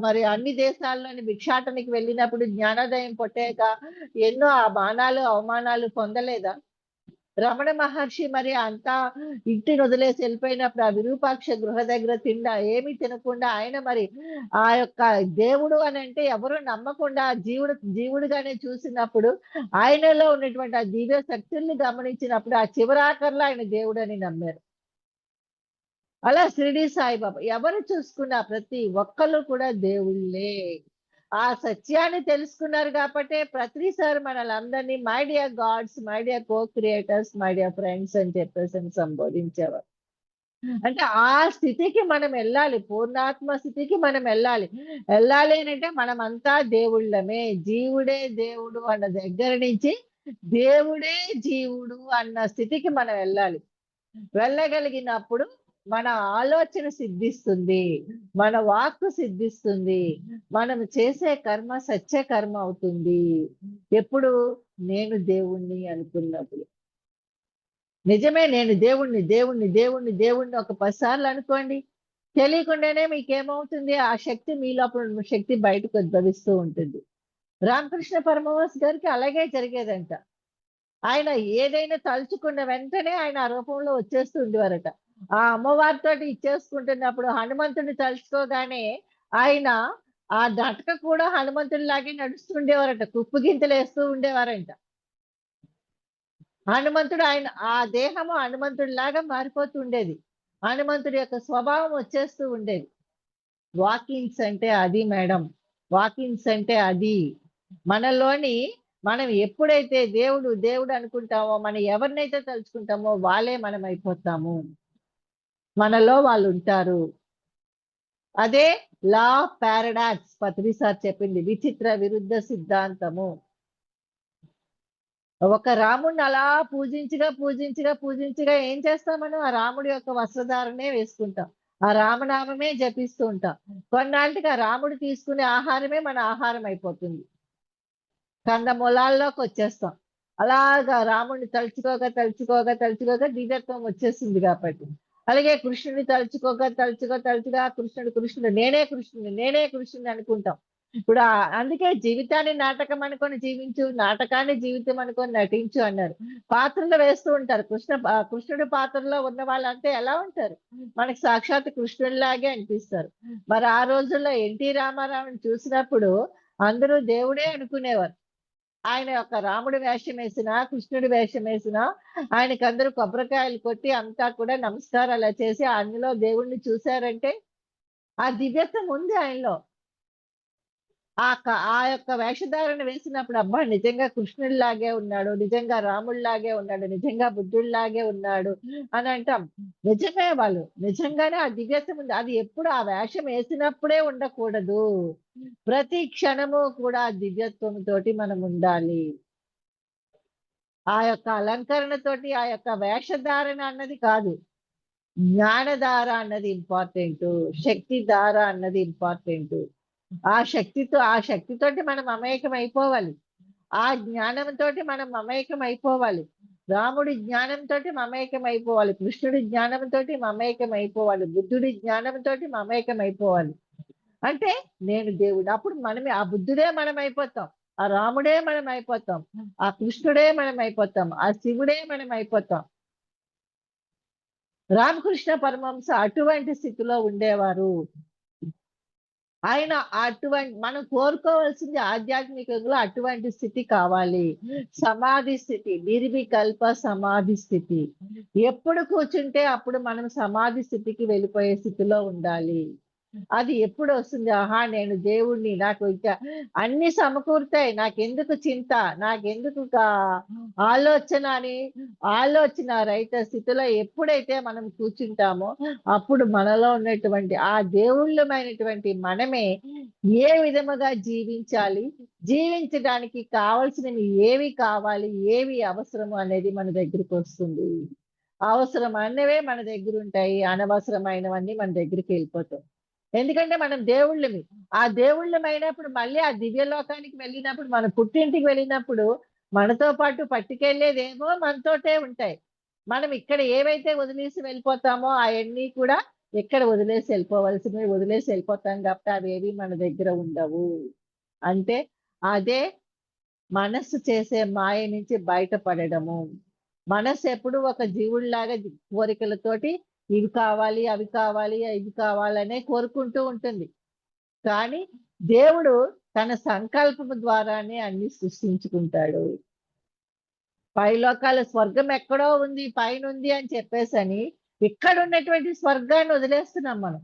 మరి అన్ని దేశాల్లోని భిక్షాటనకి వెళ్ళినప్పుడు జ్ఞానోదయం పొట్టాక ఎన్నో మానాలు, అవమానాలు పొందలేదా? రమణ మహర్షి మరి అంతా ఇంటిని వదిలేసి వెళ్ళిపోయినప్పుడు ఆ విరూపాక్ష గృహ దగ్గర ఏమీ తినకుండా ఆయన మరి ఆ యొక్క దేవుడు అనంటే ఎవరు నమ్మకుండా జీవుడుగానే చూసినప్పుడు ఆయనలో ఉన్నటువంటి ఆ దివ్య శక్తుల్ని గమనించినప్పుడు ఆ చివరాఖరిలో ఆయన దేవుడని నమ్మారు. అలా షిరిడి సాయిబాబా. ఎవరు చూసుకున్నా ప్రతి ఒక్కళ్ళు కూడా దేవుళ్ళే. ఆ సత్యాన్ని తెలుసుకున్నారు గాబట్టే ప్రతిసారి మనలందరినీ my dear God's, my dear co creators, my dear friends అని చెప్పేసని సంబోధించేవారు. అంటే ఆ స్థితికి మనం ఎళ్ళాలి. పూర్ణాత్మ స్థితికి మనం ఎళ్ళాలి. ఎళ్ళాలి అనంటే మనమంతా దేవుళ్ళమే. జీవుడే దేవుడు అన్న దగ్గర నుంచి దేవుడే జీవుడు అన్న స్థితికి మనం ఎళ్ళాలి. వెళ్ళగలిగినప్పుడు మన ఆలోచన సిద్ధిస్తుంది. మన వాక్కు సిద్ధిస్తుంది. మనం చేసే కర్మ సత్య కర్మ అవుతుంది. ఎప్పుడు నేను దేవుణ్ణి అనుకున్నప్పుడు. నిజమే నేను దేవుణ్ణి ఒక 10 సార్లు అనుకోండి. తెలియకుండానే మీకేమవుతుంది? ఆ శక్తి మీ లోపల ఉన్న శక్తి బయటకు ఉద్భవిస్తూ ఉంటుంది. రామకృష్ణ పరమహంస గారికి అలాగే జరిగేదంట. ఆయన ఏదైనా తలుచుకున్న వెంటనే ఆయన ఆ రూపంలో వచ్చేస్తూ ఉండేవారట. ఆ అమ్మవారితోటి ఇచ్చేసుకుంటున్నప్పుడు హనుమంతుడిని తలుచుకోగానే ఆయన ఆ నడక కూడా హనుమంతుడిలాగే నడుస్తూ ఉండేవారట. కుప్పగింతలేస్తూ ఉండేవారంట. హనుమంతుడు ఆ దేహము హనుమంతుడిలాగా మారిపోతూ ఉండేది. హనుమంతుడి యొక్క స్వభావం వచ్చేస్తూ ఉండేది. వాకింగ్స్ అంటే అది మేడం. వాకింగ్స్ అంటే అది. మనలోని మనం ఎప్పుడైతే దేవుడు అనుకుంటామో, మనం ఎవరినైతే తలుచుకుంటామో వాళ్ళే మనమైపోతాము. మనలో వాళ్ళుంటారు. అదే law of paradox Patri sir చెప్పింది. విచిత్ర విరుద్ధ సిద్ధాంతము. ఒక రాముడిని అలా పూజించగా ఏం చేస్తాం మనం? ఆ రాముడి యొక్క వస్త్రధారణే వేసుకుంటాం. ఆ రామనామమే జపిస్తూ ఉంటాం. కొన్నాళ్ళకి ఆ రాముడు తీసుకునే ఆహారమే మన ఆహారం అయిపోతుంది. కందమూలాల్లోకొచ్చేస్తాం. అలాగా రాముడిని తలుచుకోగా దివ్యత్వం వచ్చేసింది కాబట్టి. అలాగే కృష్ణుడిని తలుచుకోగా కృష్ణుడు నేనే కృష్ణుడిని అనుకుంటాం. ఇప్పుడు అందుకే జీవితాన్ని నాటకం అనుకొని జీవించు, నాటకాన్ని జీవితం అనుకొని నటించు అన్నారు. పాత్రలు వేస్తూ ఉంటారు. కృష్ణుడి పాత్రలో ఉన్న వాళ్ళంతా ఎలా ఉంటారు? మనకి సాక్షాత్ కృష్ణుడిలాగే అనిపిస్తారు. మరి ఆ రోజుల్లో ఎన్టీ రామారావుని చూసినప్పుడు అందరూ దేవుడే అనుకునేవారు. ఆయన యొక్క రాముడి వేషమేసినా, కృష్ణుడి వేషమేసినా ఆయనకందరూ కొబ్బరికాయలు కొట్టి అంతా కూడా నమస్కారాలు చేసి అందులో దేవుడిని చూసారంటే ఆ దివ్యత్వం ఉంది ఆయనలో. ఆ యొక్క వేషధారణ వేసినప్పుడు అబ్బా నిజంగా కృష్ణుడిలాగే ఉన్నాడు, నిజంగా రాముడిలాగే ఉన్నాడు, నిజంగా బుద్ధుడిలాగే ఉన్నాడు అని అంటాం. నిజమే వాళ్ళు నిజంగానే ఆ దివ్యత్వం ఉంది. అది ఎప్పుడు ఆ వేషం వేసినప్పుడే ఉండకూడదు. ప్రతి క్షణము కూడా ఆ దివ్యత్వంతోటి మనం ఉండాలి. ఆ యొక్క అలంకరణతోటి ఆ యొక్క వేషధారణ అన్నది కాదు. జ్ఞానధార అన్నది ఇంపార్టెంటు. శక్తి ధార అన్నది ఇంపార్టెంటు. ఆ శక్తితోటి మనం మమేకం అయిపోవాలి. ఆ జ్ఞానంతోటి మనం మమేకం అయిపోవాలి. రాముడి జ్ఞానంతోటి మమేకం అయిపోవాలి. కృష్ణుడి జ్ఞానంతోటి మమేకం అయిపోవాలి. బుద్ధుడి జ్ఞానంతోటి మమేకం అయిపోవాలి. అంటే నేను దేవుడు. అప్పుడు మనమే ఆ బుద్ధుడే మనం అయిపోతాం. ఆ రాముడే మనం అయిపోతాం. ఆ కృష్ణుడే మనం అయిపోతాం. ఆ శివుడే మనం అయిపోతాం. రామకృష్ణ పరమహంస అటువంటి స్థితిలో ఉండేవారు. ఆయన మనం కోరుకోవాల్సింది ఆధ్యాత్మికంలో అటువంటి స్థితి కావాలి. సమాధి స్థితి, నిర్వికల్ప సమాధి స్థితి. ఎప్పుడు కూర్చుంటే అప్పుడు మనం సమాధి స్థితికి వెళ్ళిపోయే స్థితిలో ఉండాలి. అది ఎప్పుడొస్తుంది? ఆహా! నేను దేవుడిని. నాకు ఇక అన్నీ సమకూరుతాయి. నాకెందుకు చింత? నాకెందుకు ఆలోచన అని ఆలోచన రహిత స్థితిలో ఎప్పుడైతే మనం కూర్చుంటామో, అప్పుడు మనలో ఉన్నటువంటి ఆ దేవుళ్ళమైనటువంటి మనమే ఏ విధముగా జీవించాలి? జీవించడానికి కావాల్సినవి ఏవి కావాలి? ఏవి అవసరము అనేది మన దగ్గరికొస్తుంది. అవసరమైనవే మన దగ్గరుంటాయి. అనవసరమైనవన్నీ మన దగ్గరికెళ్ళిపోతాయి. ఎందుకంటే మనం దేవుళ్ళమి. ఆ దేవుళ్ళమైనప్పుడు మళ్ళీ ఆ దివ్య లోకానికి వెళ్ళినప్పుడు, మన పుట్టింటికి వెళ్ళినప్పుడు, మనతో పాటు పట్టుకెళ్ళేదేమో మనతోటే ఉంటాయి. మనం ఇక్కడ ఏవైతే వదిలేసి వెళ్ళిపోతామో అయన్నీ కూడా ఇక్కడ వదిలేసి వెళ్ళిపోవలసినవి వదిలేసి వెళ్ళిపోతాం కాబట్టి అవేవి మన దగ్గర ఉండవు. అంటే అదే మనస్సు చేసే మాయ నుంచి బయటపడడము. మనస్సు ఎప్పుడు ఒక జీవుడిలాగా కోరికలతోటి ఇవి కావాలి, అవి కావాలి, ఇవి కావాలనే కోరుకుంటూ ఉంటుంది. కానీ దేవుడు తన సంకల్పము ద్వారానే అన్ని సృష్టించుకుంటాడు. పైలోకాల స్వర్గం ఎక్కడో ఉంది, పైనుంది అని చెప్పేసని ఇక్కడున్నటువంటి స్వర్గాన్ని వదిలేస్తున్నాం మనం.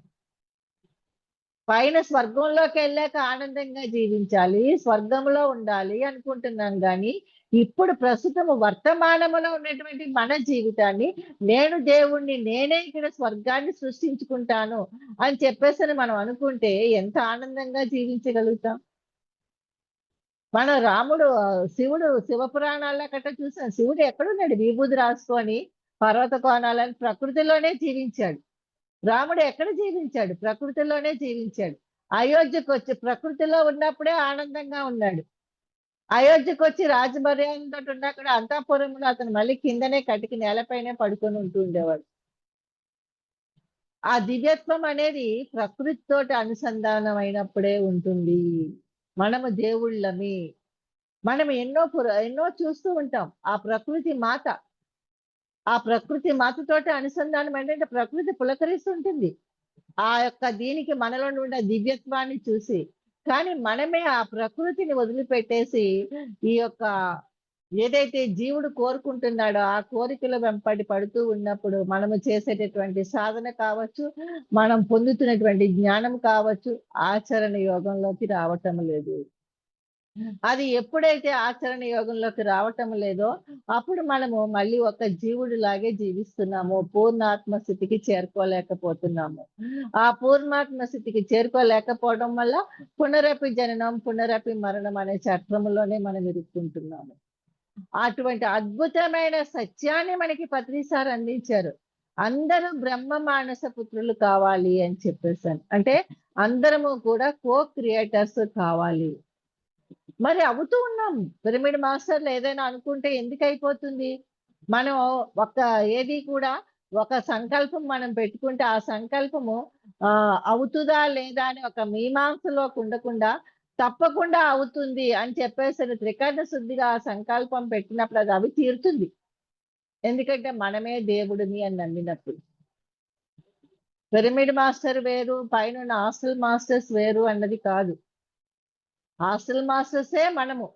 పైన స్వర్గంలోకెళ్ళాక ఆనందంగా జీవించాలి, స్వర్గంలో ఉండాలి అనుకుంటున్నాం గానీ, ఇప్పుడు ప్రస్తుతము వర్తమానములో ఉన్నటువంటి మన జీవితాన్ని నేను దేవుడిని, నేనే ఇక్కడ స్వర్గాన్ని సృష్టించుకుంటాను అని చెప్పేసని మనం అనుకుంటే ఎంత ఆనందంగా జీవించగలుగుతాం? మన రాముడు శివుడు శివపురాణాల్లో గట్టా చూసాం. శివుడు ఎక్కడున్నాడు? విభూది రాసుకొని పర్వత కోణాలని ప్రకృతిలోనే జీవించాడు. రాముడు ఎక్కడ జీవించాడు? ప్రకృతిలోనే జీవించాడు. అయోధ్యకొచ్చి ప్రకృతిలో ఉన్నప్పుడే ఆనందంగా ఉన్నాడు. అయోధ్యకొచ్చి రాజమర్యాదలతోటి ఉన్నా కూడా అంతఃపురంలో అతను మళ్ళీ కిందనే కటిక నేలపైనే పడుకొని ఉంటూ ఉండేవాడు. ఆ దివ్యత్వం అనేది ప్రకృతితోటి అనుసంధానం అయినప్పుడే ఉంటుంది. మనము దేవుళ్ళమి. మనం ఎన్నో చూస్తూ ఉంటాం. ఆ ప్రకృతి మాతతోటి అనుసంధానం ఏంటంటే ప్రకృతి పులకరిస్తుంటుంది. ఆ యొక్క దీనికి మనలో ఉండే దివ్యత్వాన్ని చూసి. కానీ మనమే ఆ ప్రకృతిని వదిలిపెట్టేసి, ఈ యొక్క ఏదైతే జీవుడు కోరుకుంటున్నాడో, ఆ కోరికల వెంబడి పడుతూ ఉన్నప్పుడు, మనము చేసేటటువంటి సాధన కావచ్చు, మనం పొందుతున్నటువంటి జ్ఞానం కావచ్చు, ఆచరణ యోగంలోకి రావటం లేదు. అది ఎప్పుడైతే ఆచరణ యోగంలోకి రావటం లేదో, అప్పుడు మనము మళ్ళీ ఒక జీవుడిలాగే జీవిస్తున్నాము. పూర్ణాత్మ స్థితికి చేరుకోలేకపోతున్నాము. ఆ పూర్ణాత్మ స్థితికి చేరుకోలేకపోవడం వల్ల పునరపి జననం, పునరపి మరణం అనే చక్రములోనే మనం ఇరుక్కుంటున్నాము. అటువంటి అద్భుతమైన సత్యాన్ని మనకి పత్రిసార్ అందించారు. అందరూ బ్రహ్మ మానస పుత్రులు కావాలి అని చెప్పేసని. అంటే అందరము కూడా క్రియేటర్స్ కావాలి. మరి అవుతూ ఉన్నాం. పిరమిడ్ మాస్టర్‌లు ఏదైనా అనుకుంటే ఎందుకయిపోతుంది? మనం ఒక ఏది కూడా ఒక సంకల్పం మనం పెట్టుకుంటే, ఆ సంకల్పము అవుతుదా? లేదా? అని ఒక మీమాంసలోకి ఉండకుండా, తప్పకుండా అవుతుంది అని చెప్పేసని త్రికరణ శుద్ధిగా ఆ సంకల్పం పెట్టినప్పుడు అది అవి తీరుతుంది. ఎందుకంటే మనమే దేవుడిని అని నమ్మినప్పుడు. పిరమిడ్ మాస్టర్ వేరు, పైనున్న హాస్టల్ మాస్టర్స్ వేరు అన్నది కాదు. హాస్టల్ మాస్టర్సే మనము.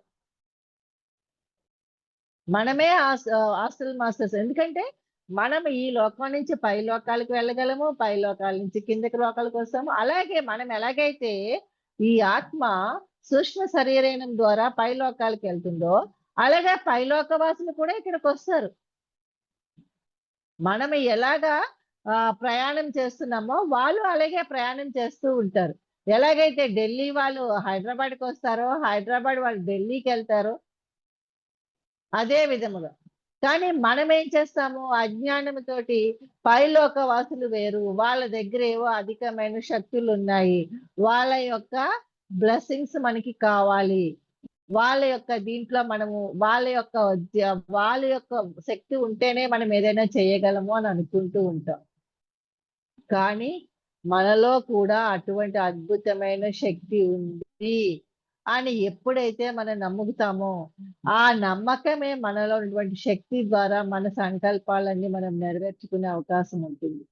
మనమే హాస్టల్ మాస్టర్స్. ఎందుకంటే, మనం ఈ లోకం నుంచి పై లోకాలకు వెళ్ళగలము. పై లోకాల నుంచి కిందకి లోకాలకొస్తాము. అలాగే మనం ఎలాగైతే ఈ ఆత్మ సూక్ష్మ శరీరం ద్వారా పైలోకాలకు వెళ్తుందో, అలాగే పైలోకవాసులు కూడా ఇక్కడికొస్తారు. మనం ఎలాగా ప్రయాణం చేస్తున్నామో వాళ్ళు అలాగే ప్రయాణం చేస్తూ ఉంటారు. ఎలాగైతే ఢిల్లీ వాళ్ళు హైదరాబాద్‌కొస్తారో, హైదరాబాద్ వాళ్ళు ఢిల్లీకెళ్తారో అదే విధముగా. కానీ మనమేం చేస్తాము అజ్ఞానముతోటి పైలోక వాసులు వేరు. వాళ్ళ దగ్గర ఏవో అధికమైన శక్తులున్నాయి. వాళ్ళ యొక్క బ్లెస్సింగ్స్ మనకి కావాలి. వాళ్ళ యొక్క దీంట్లో మనము వాళ్ళ యొక్క శక్తి ఉంటేనే మనం ఏదైనా చేయగలము అని అనుకుంటూ ఉంటాం. కానీ మనలో కూడా అటువంటి అద్భుతమైన శక్తి ఉంది అని ఎప్పుడైతే మనం నమ్ముతామో, ఆ నమ్మకమే మనలో ఉన్నటువంటి శక్తి ద్వారా మన సంకల్పాలన్నీ మనం నెరవేర్చుకునే అవకాశం ఉంటుంది.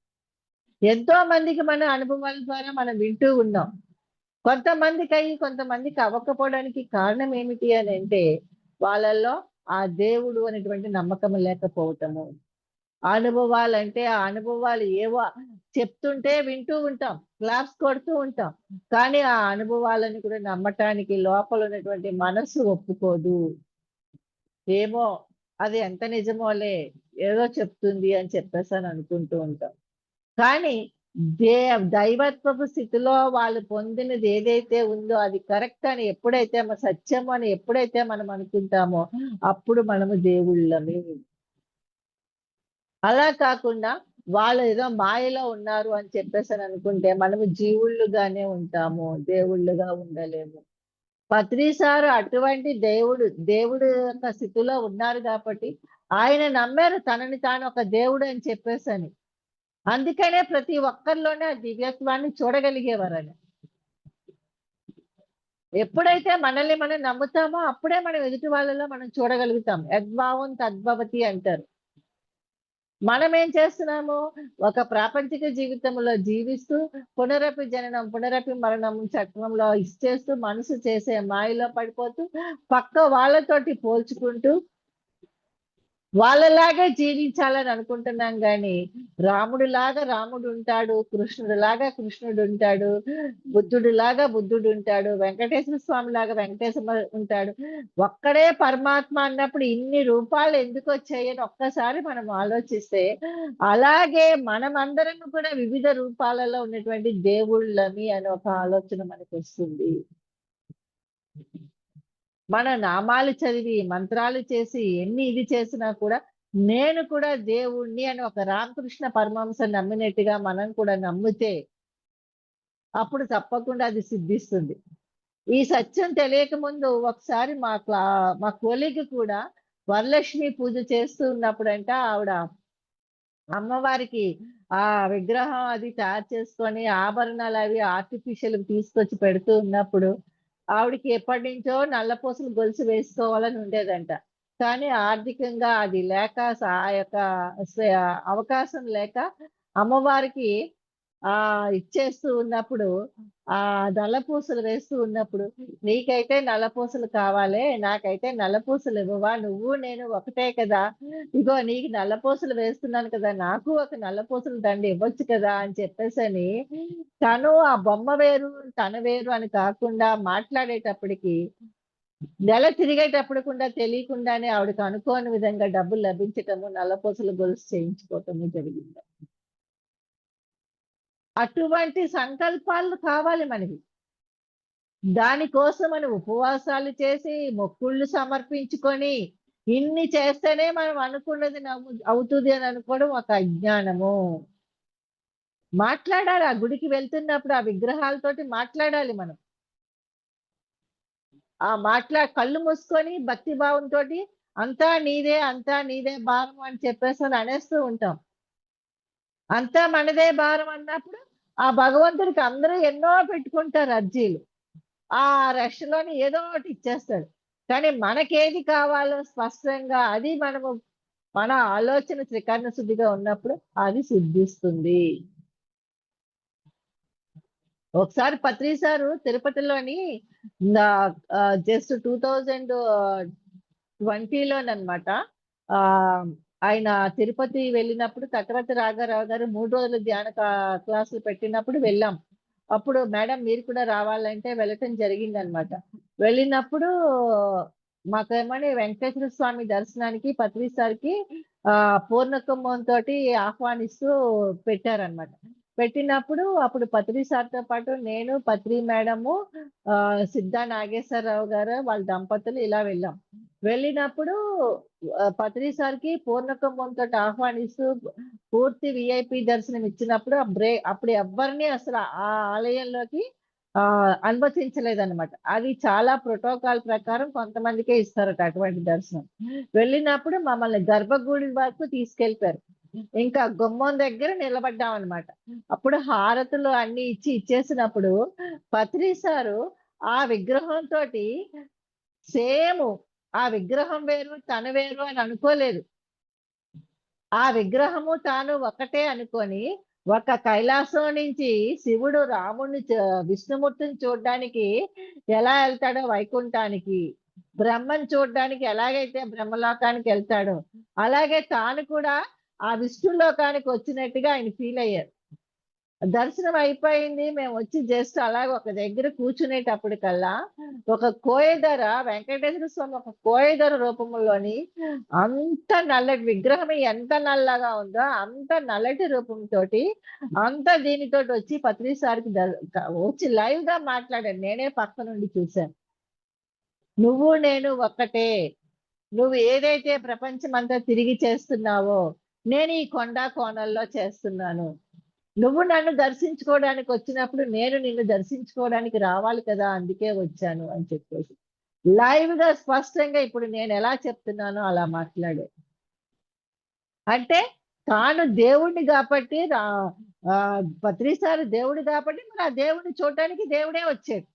ఎంతో మందికి మన అనుభవాల ద్వారా మనం వింటూ ఉన్నాం. కొంతమందికయ్యి, కొంతమందికి అవ్వకపోవడానికి కారణం ఏమిటి అనంటే, వాళ్ళల్లో ఆ దేవుడు అనేటువంటి నమ్మకం లేకపోవటము. అనుభవాలంటే, ఆ అనుభవాలు ఏవో చెప్తుంటే వింటూ ఉంటాం. క్లాప్స్ కొడుతూ ఉంటాం. కానీ ఆ అనుభవాలను కూడా నమ్మటానికి లోపల ఉన్నటువంటి మనస్సు ఒప్పుకోదు. ఏమో అది ఎంత నిజమోలే, ఏదో చెప్తుంది అని చెప్పేసని అనుకుంటూ ఉంటాం. కానీ దే దైవత్వపు స్థితిలో వాళ్ళు పొందినది ఏదైతే ఉందో అది కరెక్ట్ అని ఎప్పుడైతే సత్యం అని ఎప్పుడైతే మనం అనుకుంటామో అప్పుడు మనము దేవుళ్ళమే. అలా కాకుండా వాళ్ళు ఏదో మాయలో ఉన్నారు అని చెప్పేసని అనుకుంటే మనము జీవుళ్ళుగానే ఉంటాము. దేవుళ్ళుగా ఉండలేము. పత్రి సారు అటువంటి దేవుడు యొక్క స్థితిలో ఉన్నారు కాబట్టి ఆయన నమ్మారు తనని తాను ఒక దేవుడు అని చెప్పేసని. అందుకనే ప్రతి ఒక్కరిలోనే ఆ దివ్యత్వాన్ని చూడగలిగేవారాయన. ఎప్పుడైతే మనల్ని మనం నమ్ముతామో అప్పుడే మనం ఎదుటి వాళ్ళలో మనం చూడగలుగుతాం. యద్భావం తద్భవతి అంటారు. మనమేం చేస్తున్నాము? ఒక ప్రాపంచిక జీవితంలో జీవిస్తూ పునరపి జననం, పునరపి మరణం చక్రంలో ఇచ్చేస్తూ మనసు చేసే మాయలో పడిపోతూ పక్క వాళ్ళతోటి పోల్చుకుంటూ వాళ్ళలాగే జీవించాలని అనుకుంటున్నాం గానీ, రాముడిలాగా రాముడుంటాడు, కృష్ణుడిలాగా కృష్ణుడుంటాడు, బుద్ధుడిలాగా బుద్ధుడుంటాడు, వెంకటేశ్వర స్వామిలాగా వెంకటేశ్వర ఉంటాడు. ఒక్కడే పరమాత్మ అన్నప్పుడు ఇన్ని రూపాలు ఎందుకొచ్చాయని ఒక్కసారి మనం ఆలోచిస్తే, అలాగే మనమందరం కూడా వివిధ రూపాలలో ఉన్నటువంటి దేవుళ్ళమి అని ఒక ఆలోచన మనకొస్తుంది. మన నామాలు చదివి, మంత్రాలు చేసి, ఎన్ని ఇది చేసినా కూడా, నేను కూడా దేవుడిని అని ఒక రామకృష్ణ పరమహంస నమ్మినట్టుగా మనం కూడా నమ్మితే, అప్పుడు తప్పకుండా అది సిద్ధిస్తుంది. ఈ సత్యం తెలియకముందు ఒకసారి మా కొలీగ్ కూడా వరలక్ష్మి పూజ చేస్తూ ఉన్నప్పుడంట ఆవిడ అమ్మవారికి ఆ విగ్రహం అది తయారు చేసుకొని ఆభరణాలవి ఆర్టిఫిషియల్‌వి తీసుకొచ్చి పెడుతూ ఉన్నప్పుడు, ఆవిడకి ఎప్పటినుంచో నల్లపూసల గొలుసు వేసుకోవాలని ఉండేదంట. కానీ ఆర్థికంగా అది లేక ఆ యొక్క సే అవకాశం లేక అమ్మవారికి ఇచ్చేస్తూ ఉన్నప్పుడు నల్లపూసలు వేస్తూ ఉన్నప్పుడు, "నీకైతే నల్లపూసలు కావాలే, నాకైతే నల్లపూసలు ఇవ్వవా? నువ్వు నేను ఒకటే కదా! ఇగో నీకు నల్లపూసలు వేస్తున్నాను కదా! నాకు ఒక నల్లపూసల దండ ఇవ్వచ్చు కదా!" అని చెప్పేసని తను ఆ బొమ్మ వేరు, తను వేరు అని కాకుండా మాట్లాడేటప్పటికి నెల తిరిగేటప్పుడు కూడా తెలియకుండానే ఆవిడకి అనుకోని విధంగా డబ్బులు లభించటము, నల్లపూసల గొలుసు చేయించుకోవటము జరిగింది. అటువంటి సంకల్పాలు కావాలి మనకి. దానికోసమని ఉపవాసాలు చేసి, మొక్కుళ్ళు సమర్పించుకొని, ఇన్ని చేస్తేనే మనం అనుకున్నది అవుతుంది అని అనుకోవడం ఒక అజ్ఞానము. మాట్లాడాలి. ఆ గుడికి వెళ్తున్నప్పుడు ఆ విగ్రహాలతోటి మాట్లాడాలి మనం. కళ్ళు మూసుకొని భక్తి భావంతోటి అంతా నీదే, అంతా నీదే భారం అని చెప్పేసని అనేస్తూ ఉంటాం. అంతా మనదే భారం అన్నప్పుడు ఆ భగవంతుడికి అందరూ ఎన్నో పెట్టుకుంటారు అర్జీలు. ఆ రష్‌లోని ఏదో ఒకటి ఇచ్చేస్తాడు. కానీ మనకేది కావాలో స్పష్టంగా అది మన ఆలోచన త్రికరణ శుద్ధిగా ఉన్నప్పుడు అది సిద్ధిస్తుంది. ఒకసారి పత్రి సారు తిరుపతిలోని నా జస్ట్ 2020లోననమాట. ఆహ్, ఆయన తిరుపతి వెళ్ళినప్పుడు చక్రవర్తి రాఘారావు గారు 3 రోజులు ధ్యాన క్లాసులు పెట్టినప్పుడు వెళ్ళాం. అప్పుడు మేడం మీరు కూడా రావాలంటే వెళ్ళటం జరిగిందనమాట. వెళ్ళినప్పుడు మాకేమని వెంకటేశ్వర స్వామి దర్శనానికి పత్రి సార్‌కి పూర్ణ కుంభంతోటి ఆహ్వానిస్తూ పెట్టారనమాట. పెట్టినప్పుడు అప్పుడు పత్రి సార్‌తో పాటు నేను, పత్రి మేడము, సిద్ధా నాగేశ్వరరావు గారు వాళ్ళ దంపతులు ఇలా వెళ్ళాం. వెళ్ళినప్పుడు పత్రి సార్‌కి పూర్ణ కుంభంతోటి ఆహ్వానిస్తూ పూర్తి వీఐపీ దర్శనం ఇచ్చినప్పుడు అప్పుడు ఎవ్వరిని అసలు ఆ ఆలయంలోకి అనుమతించలేదన్నమాట. అది చాలా ప్రోటోకాల్ ప్రకారం కొంతమందికే ఇస్తారట అటువంటి దర్శనం. వెళ్ళినప్పుడు మమ్మల్ని గర్భగుడి వరకు తీసుకెళ్ళిపోయారు. ఇంకా గుమ్మం దగ్గర నిలబడ్డామన్నమాట. అప్పుడు హారతులు అన్నీ ఇచ్చేసినప్పుడు పత్రి సారు ఆ విగ్రహంతోటి సేము ఆ విగ్రహం వేరు, తను వేరు అని అనుకోలేదు. ఆ విగ్రహము తాను ఒకటే అనుకోని, ఒక కైలాసం నుంచి శివుడు రాముడిని విష్ణుమూర్తిని చూడ్డానికి ఎలా ఎళ్తాడో వైకుంఠానికి, బ్రహ్మని చూడ్డానికి ఎలాగైతే బ్రహ్మలోకానికెళ్తాడో, అలాగే తాను కూడా ఆ విష్ణు లోకానికి వచ్చినట్టుగా ఆయన ఫీలయ్యారు. దర్శనం అయిపోయింది. మేమొచ్చి జస్ట్ అలాగ ఒక దగ్గర కూర్చునేటప్పటికల్లా, ఒక కోయదర వెంకటేశ్వర స్వామి ఒక కోయదర రూపంలోని అంత నల్లటి విగ్రహం ఎంత నల్లగా ఉందో, అంత నల్లటి రూపంతోటి, అంత దీనితోటొచ్చి పత్రి సార్‌కి వచ్చి లైవ్‌గా మాట్లాడాడు. నేనే పక్కనుండి చూసాను. "నువ్వు నేను ఒక్కటే. నువ్వు ఏదైతే ప్రపంచమంతా తిరిగి చేస్తున్నావో, నేను ఈ కొండ కోణల్లో చేస్తున్నాను. నువ్వు నన్ను దర్శించుకోవడానికొచ్చినప్పుడు, నేను నిన్ను దర్శించుకోవడానికి రావాలి కదా! అందుకే వచ్చాను" అని చెప్పేసి. లైవ్‌గా స్పష్టంగా ఇప్పుడు నేనెలా చెప్తున్నానో అలా మాట్లాడాడు. అంటే తాను దేవుడిని గాబట్టి పత్రి సారు దేవుడు గాబట్టి మరి ఆ దేవుడిని చూడటానికి దేవుడే వచ్చాడు.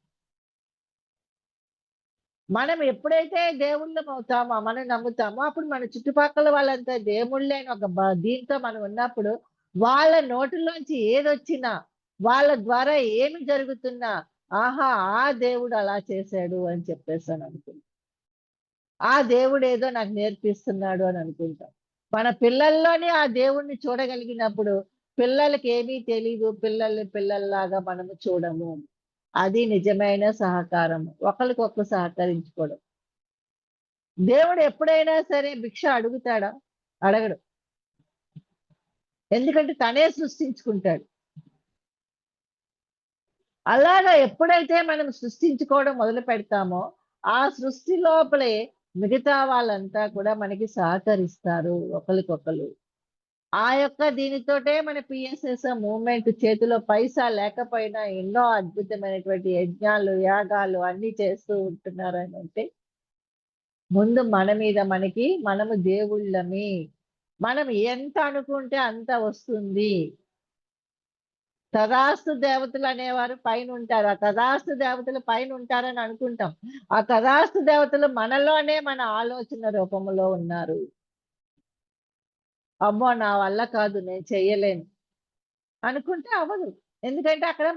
మనం ఎప్పుడైతే దేవుళ్ళమవుతామో, మనం నమ్ముతామో, అప్పుడు మన చుట్టుపక్కల వాళ్ళంతా దేవుళ్ళే అని ఒక దీంతో మనం ఉన్నప్పుడు, వాళ్ళ నోటిలోంచి ఏదొచ్చినా, వాళ్ళ ద్వారా ఏమి జరుగుతున్నా, ఆహా! ఆ దేవుడు అలా చేశాడు అని చెప్పేసననుకుంటాం. ఆ దేవుడేదో నాకు నేర్పిస్తున్నాడు అని అనుకుంటాం. మన పిల్లల్లోనే ఆ దేవుడిని చూడగలిగినప్పుడు, పిల్లలకేమీ తెలీదు. పిల్లల్ని పిల్లల్లాగా మనము చూడము. అది నిజమైన సహకారం. ఒకళ్ళకొకళ్ళు సహకరించుకోవడం. దేవుడు ఎప్పుడైనా సరే భిక్ష అడుగుతాడా? అడగడు. ఎందుకంటే తనే సృష్టించుకుంటాడు. అలాగా ఎప్పుడైతే మనం సృష్టించుకోవడం మొదలు పెడతామో, ఆ సృష్టి లోపలే మిగతా వాళ్ళంతా కూడా మనకి సహకరిస్తారు ఒకళ్ళకొకళ్ళు. ఆ యొక్క దీనితోటే మన పిఎస్ఎస్ మూవ్‌మెంట్ చేతిలో పైసా లేకపోయినా ఎన్నో అద్భుతమైనటువంటి యజ్ఞాలు, యాగాలు అన్నీ చేస్తూ ఉంటున్నారనంటే ముందు మన మీద మనము దేవుళ్ళమి. మనం ఎంత అనుకుంటే అంత వస్తుంది. తథాస్తు దేవతలనేవారు పైనుంటారు. ఆ తథాస్తు దేవతలు పైనుంటారని అనుకుంటాం. ఆ తథాస్తు దేవతలు మనలోనే మన ఆలోచన రూపంలో ఉన్నారు. అమ్మో! నా వల్ల కాదు. నేను చెయ్యలేను. అనుకుంటే అవ్వదు. ఎందుకంటే అక్కడ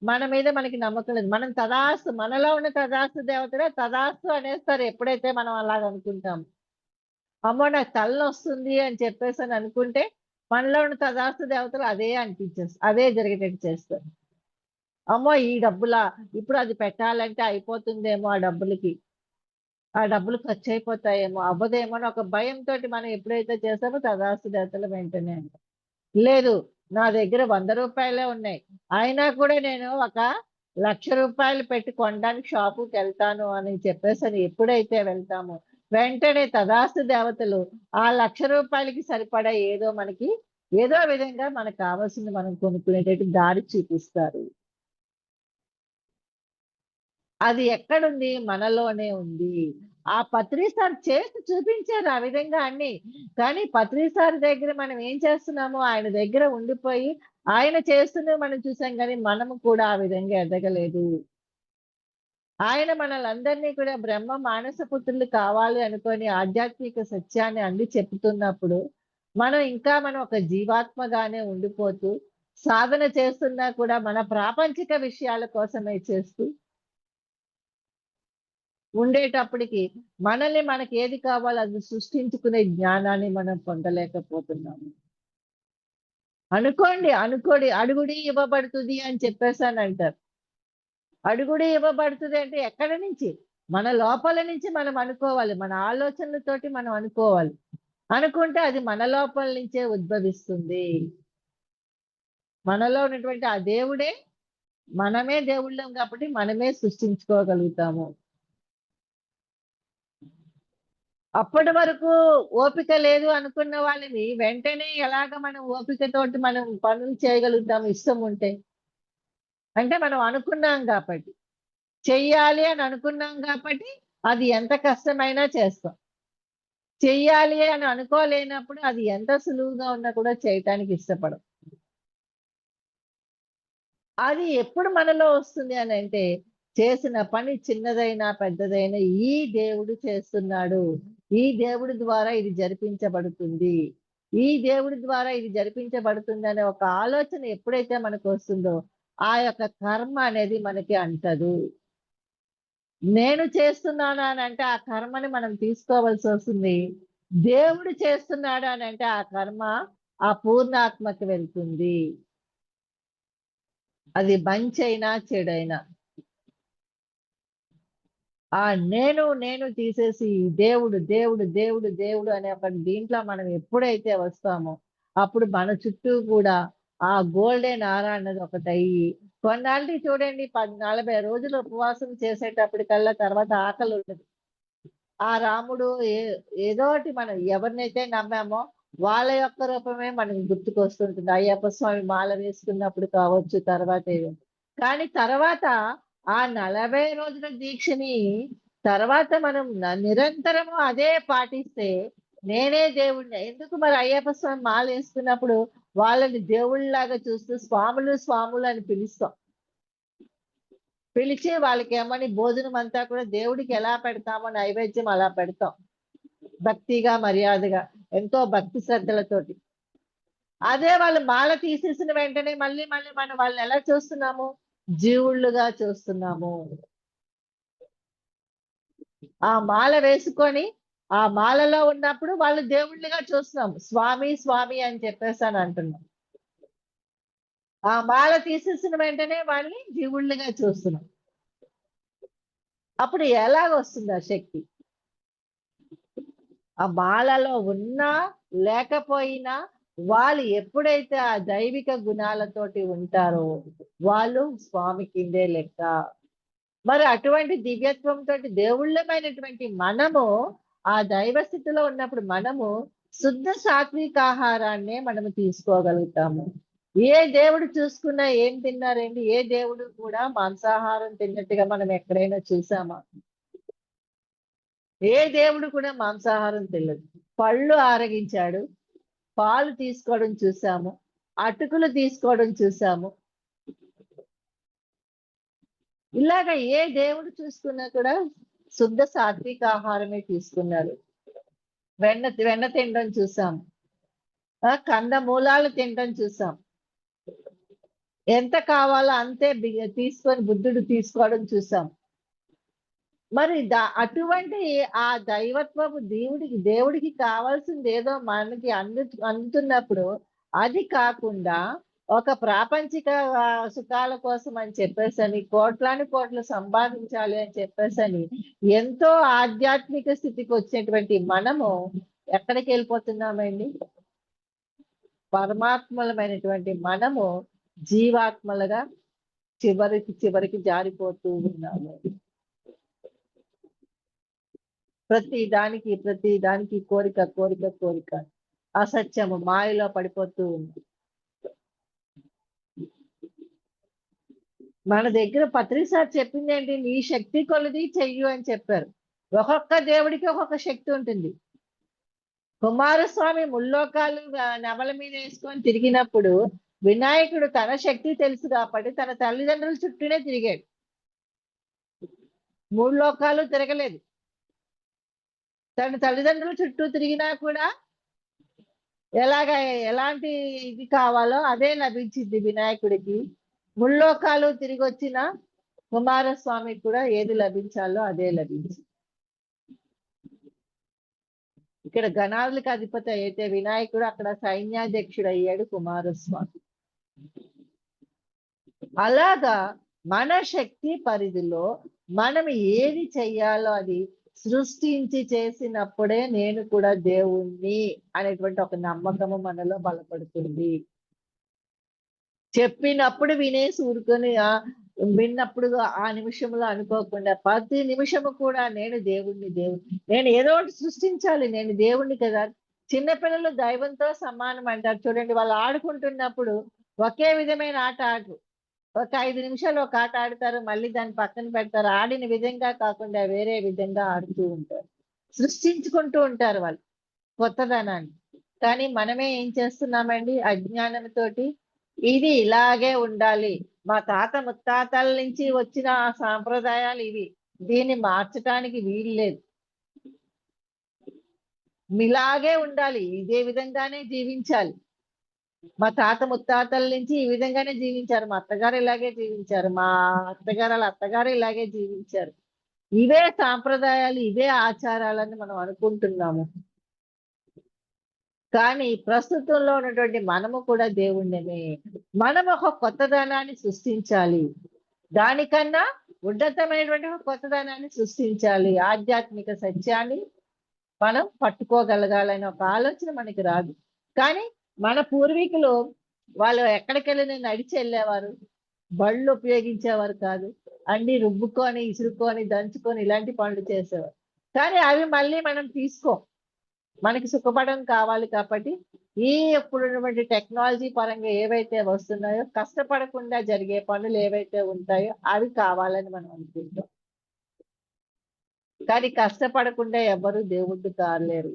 మన మీద మనకి నమ్మకం లేదు. మనం తథాస్తు మనలో ఉన్న తథాస్తు దేవతలే తథాస్తు అనేస్తారు ఎప్పుడైతే మనం అలాగనుకుంటామో. అమ్మో! నాకు తలనొస్తుంది అని చెప్పేసని అనుకుంటే, మనలో ఉన్న తథాస్తు దేవతలు అదే అదే జరిగేటట్టు చేస్తారు. అమ్మో! ఈ డబ్బులా? ఇప్పుడు అది పెట్టాలంటే అయిపోతుందేమో ఆ డబ్బులకి. ఆ డబ్బులు ఖర్చయిపోతాయేమో, అవ్వదేమో అని ఒక భయంతోటి మనం ఎప్పుడైతే చేస్తామో తథాస్తు దేవతలు వెంటనే అంటారు. లేదు. నా దగ్గర రూ. 100 ఉన్నాయి. అయినా కూడా నేను ఒక రూ. 1,00,000 పెట్టి కొనడానికి షాపుకెళ్తాను అని చెప్పేసని ఎప్పుడైతే వెళ్తామో, వెంటనే తథాస్తు దేవతలు ఆ రూ. 1,00,000కి సరిపడా ఏదో విధంగా మనకు కావాల్సింది మనం కొనుక్కునేటట్టు దారి చూపిస్తారు. అది ఎక్కడుంది? మనలోనే ఉంది. ఆ పత్రి సార్ చేసి చూపించారు ఆ విధంగా అన్నీ. కానీ పత్రి సార్ దగ్గర మనం ఏం చేస్తున్నాము? ఆయన దగ్గర ఉండిపోయి, ఆయన చేస్తున్నవి మనం చూసాం గానీ, మనము కూడా ఆ విధంగా ఎదగలేదు. ఆయన మనలందరినీ కూడా బ్రహ్మ మానస పుత్రులు కావాలి అనుకోని ఆధ్యాత్మిక సత్యాన్ని అన్ని చెప్తున్నప్పుడు, మనం ఒక జీవాత్మగానే ఉండిపోతూ, సాధన చేస్తున్నా కూడా మన ప్రాపంచిక విషయాల కోసమే చేస్తూ ఉండేటప్పటికి మనల్ని మనకేది కావాలో అది సృష్టించుకునే జ్ఞానాన్ని మనం పొందలేకపోతున్నాము. అనుకోండి, అనుకోడి, అడుగుడి ఇవ్వబడుతుంది అని చెప్పేసాను అంటారు. అడుగుడి ఇవ్వబడుతుంది అంటే ఎక్కడి నుంచి? మన లోపల నుంచి మనం అనుకోవాలి. మన ఆలోచనలతోటి మనం అనుకోవాలి. అనుకుంటే అది మన లోపల నుంచే ఉద్భవిస్తుంది. మనలో ఉన్నటువంటి ఆ దేవుడే, మనమే దేవుళ్ళం కాబట్టి మనమే సృష్టించుకోగలుగుతాము. అప్పటి వరకు ఓపిక లేదు అనుకున్న వాళ్ళని వెంటనే ఎలాగ మనం ఓపికతోటి మనం పనులు చేయగలుగుతాము ఇష్టం ఉంటే? అంటే మనం అనుకున్నాం కాబట్టి. చెయ్యాలి అని అనుకున్నాం కాబట్టి అది ఎంత కష్టమైనా చేస్తాం. చెయ్యాలి అని అనుకోలేనప్పుడు అది ఎంత సులువుగా ఉన్నా కూడా చేయటానికి ఇష్టపడం. అది ఎప్పుడు మనలో వస్తుంది అనంటే, చేసిన పని చిన్నదైనా, పెద్దదైనా ఈ దేవుడు చేస్తున్నాడు. ఈ దేవుడి ద్వారా ఇది జరిపించబడుతుంది. ఈ దేవుడి ద్వారా ఇది జరిపించబడుతుందనే ఒక ఆలోచన ఎప్పుడైతే మనకొస్తుందో, ఆ యొక్క కర్మ అనేది మనకి అంటదు. నేను చేస్తున్నాను అనంటే ఆ కర్మని మనం తీసుకోవాల్సొస్తుంది. దేవుడు చేస్తున్నాడు అనంటే ఆ కర్మ ఆ పూర్ణాత్మకి వెళ్తుంది. అది మంచైనా, చెడైనా. ఆ నేను తీసేసి దేవుడు, దేవుడు, దేవుడు, దేవుడు అనే ఒక దీంట్లో మనం ఎప్పుడైతే వస్తామో, అప్పుడు మన చుట్టూ కూడా ఆ గోల్డెన్ ఆరా అన్నది ఒకటయ్యి, కొన్నాళ్ళకి చూడండి 40 రోజులు ఉపవాసం చేసేటప్పటికల్లా తర్వాత ఆకలుండదు. ఆ రాముడు ఏదోటి మనం ఎవరినైతే నమ్మామో వాళ్ళ యొక్క రూపమే మనకు గుర్తుకొస్తుంటుంది. అయ్యప్ప స్వామి మాల వేసుకున్నప్పుడు కావచ్చు, తర్వాత కానీ తర్వాత ఆ 40 రోజుల దీక్షని తర్వాత మనం నిరంతరము అదే పాటిస్తే నేనే దేవుడిని. ఎందుకు మరి అయ్యప్ప స్వామి మాలేసుకున్నప్పుడు వాళ్ళని దేవుళ్ళలాగా చూస్తూ స్వాములు, స్వాములు అని పిలుస్తాం. పిలిచి వాళ్ళకేమని భోజనం అంతా కూడా దేవుడికి ఎలా పెడతామో నైవేద్యం అలా పెడతాం. భక్తిగా, మర్యాదగా, ఎంతో భక్తి శ్రద్ధలతోటి. అదే వాళ్ళు మాల తీసేసిన వెంటనే మళ్ళీ మనం వాళ్ళని ఎలా చూస్తున్నాము? జీవుళ్ళుగా చూస్తున్నాము. ఆ మాల వేసుకొని, ఆ మాలలో ఉన్నప్పుడు వాళ్ళు దేవుళ్ళుగా చూస్తున్నాము. స్వామి, స్వామి అని చెప్పేసని అంటున్నాం. ఆ మాల తీసేసిన వెంటనే వాళ్ళని జీవుళ్ళుగా చూస్తున్నాం. అప్పుడు ఎలాగొస్తుంది ఆ శక్తి? ఆ మాలలో ఉన్నా, లేకపోయినా వాళ్ళు ఎప్పుడైతే ఆ దైవిక గుణాలతోటి ఉంటారో, వాళ్ళు స్వామి కిందే లెక్క. మరి అటువంటి దివ్యత్వంతోటి దేవుళ్ళమైనటువంటి మనము, ఆ దైవ స్థితిలో ఉన్నప్పుడు మనము శుద్ధ సాత్వికాహారాన్నే మనము తీసుకోగలుగుతాము. ఏ దేవుడు చూసుకున్నా ఏం తిన్నారండి? ఏ దేవుడు కూడా మాంసాహారం తిన్నట్టుగా మనం ఎక్కడైనా చూసామా? ఏ దేవుడు కూడా మాంసాహారం తినలేదు. పళ్ళు ఆరగించాడు. పాలు తీసుకోవడం చూసాము. అటుకులు తీసుకోవడం చూసాము. ఇలాగ ఏ దేవుడు చూసుకున్నా కూడా శుద్ధ సాత్విక ఆహారమే తీసుకున్నారు. వెన్న తినడం చూసాం. కందమూలాలు తినడం చూసాం. ఎంత కావాలో అంతే తీసుకొని బుద్ధుడు తీసుకోవడం చూసాం. మరి అటువంటి ఆ దైవత్వపు దేవుడికి కావాల్సింది ఏదో మనకి అందుతున్నప్పుడు అది కాకుండా ఒక ప్రాపంచిక సుఖాల కోసం అని చెప్పేసని కోట్లాను కోట్లు సంపాదించాలి అని చెప్పేసని ఎంతో ఆధ్యాత్మిక స్థితికి వచ్చినటువంటి మనము ఎక్కడికి వెళ్ళిపోతున్నామండి? పరమాత్మలమైనటువంటి మనము జీవాత్మలుగా చివరికి జారిపోతూ ఉన్నాము. ప్రతి దానికి కోరిక అసత్యము మాయలో పడిపోతూ ఉంది. మన దగ్గర పత్రిసారి చెప్పింది ఏంటి? నీ శక్తి కొలది చెయ్యు అని చెప్పారు. ఒక్కొక్క దేవుడికి ఒక్కొక్క శక్తి ఉంటుంది. కుమారస్వామి ముల్లోకాలు నెమల మీద వేసుకొని తిరిగినప్పుడు వినాయకుడు తన శక్తి తెలుసు కాబట్టి తన తల్లిదండ్రుల చుట్టూనే తిరిగాడు. 3 లోకాలు తిరగలేదు. తన తల్లిదండ్రుల చుట్టూ తిరిగినా కూడా ఎలాంటి ఇది కావాలో అదే లభించింది వినాయకుడికి. ముల్లోకాలు తిరిగొచ్చిన కుమారస్వామికి కూడా ఏది లభించాలో అదే లభించింది. ఇక్కడ గణాలకు అధిపతి అయితే వినాయకుడు అక్కడ సైన్యాధ్యక్షుడు అయ్యాడు కుమారస్వామి. అలాగా మన శక్తి పరిధిలో మనం ఏది చెయ్యాలో అది సృష్టించి చేసినప్పుడే నేను కూడా దేవుణ్ణి అనేటువంటి ఒక నమ్మకము మనలో బలపడుతుంది. చెప్పినప్పుడు వినేసి ఊరుకొని విన్నప్పుడు ఆ నిమిషంలో అనుకోకుండా ప్రతి నిమిషము కూడా నేను దేవుణ్ణి, నేను ఏదో ఒకటి సృష్టించాలి, నేను దేవుణ్ణి కదా. చిన్నపిల్లలు దైవంతో సమానం అంటారు చూడండి. వాళ్ళు ఆడుకుంటున్నప్పుడు ఒకే విధమైన ఆట ఆడరు. ఒక 5 నిమిషాలు ఒక ఆట ఆడతారు, మళ్ళీ దాన్ని పక్కన పెడతారు. ఆడిన విధంగా కాకుండా వేరే విధంగా ఆడుతూ ఉంటారు. సృష్టించుకుంటూ ఉంటారు వాళ్ళు కొత్తదనాన్ని. కానీ మనమే ఏం చేస్తున్నామండి అజ్ఞానంతోటి ఇది ఇలాగే ఉండాలి. మా తాత ముత్తాతల నుంచి వచ్చిన ఆ సాంప్రదాయాలు ఇవి. దీన్ని మార్చటానికి వీల్లేదు. ఇలాగే ఉండాలి. ఇదే విధంగానే జీవించాలి. మా తాత ముత్తాతల నుంచి ఈ విధంగానే జీవించారు. మా అత్తగారు ఇలాగే జీవించారు. మా అత్తగారు వాళ్ళ అత్తగారు ఇలాగే జీవించారు. ఇవే సాంప్రదాయాలు, ఇవే ఆచారాలని మనం అనుకుంటున్నాము. కానీ ప్రస్తుతంలో ఉన్నటువంటి మనము కూడా దేవుణ్ణమే. మనం ఒక కొత్తదనాన్ని సృష్టించాలి. దానికన్నా ఉన్నతమైనటువంటి ఒక కొత్తదనాన్ని సృష్టించాలి. ఆధ్యాత్మిక సత్యాన్ని మనం పట్టుకోగలగాలనే ఒక ఆలోచన మనకి రాదు. కానీ మన పూర్వీకులు వాళ్ళు ఎక్కడికెళ్ళినా నడిచి వెళ్ళేవారు. బళ్ళు ఉపయోగించేవారు కాదు. అన్ని రుబ్బుకొని, ఇసురుకొని, దంచుకొని ఇలాంటి పనులు చేసేవారు. కానీ అవి మళ్ళీ మనం తీసుకోం. మనకి సుఖపడడం కావాలి కాబట్టి ఇప్పుడున్నటువంటి టెక్నాలజీ పరంగా ఏవైతే వస్తున్నాయో కష్టపడకుండా జరిగే పనులు ఏవైతే ఉంటాయో అవి కావాలని మనం అనుకుంటాం. కానీ కష్టపడకుండా ఎవరు దేవుడు కాలేరు.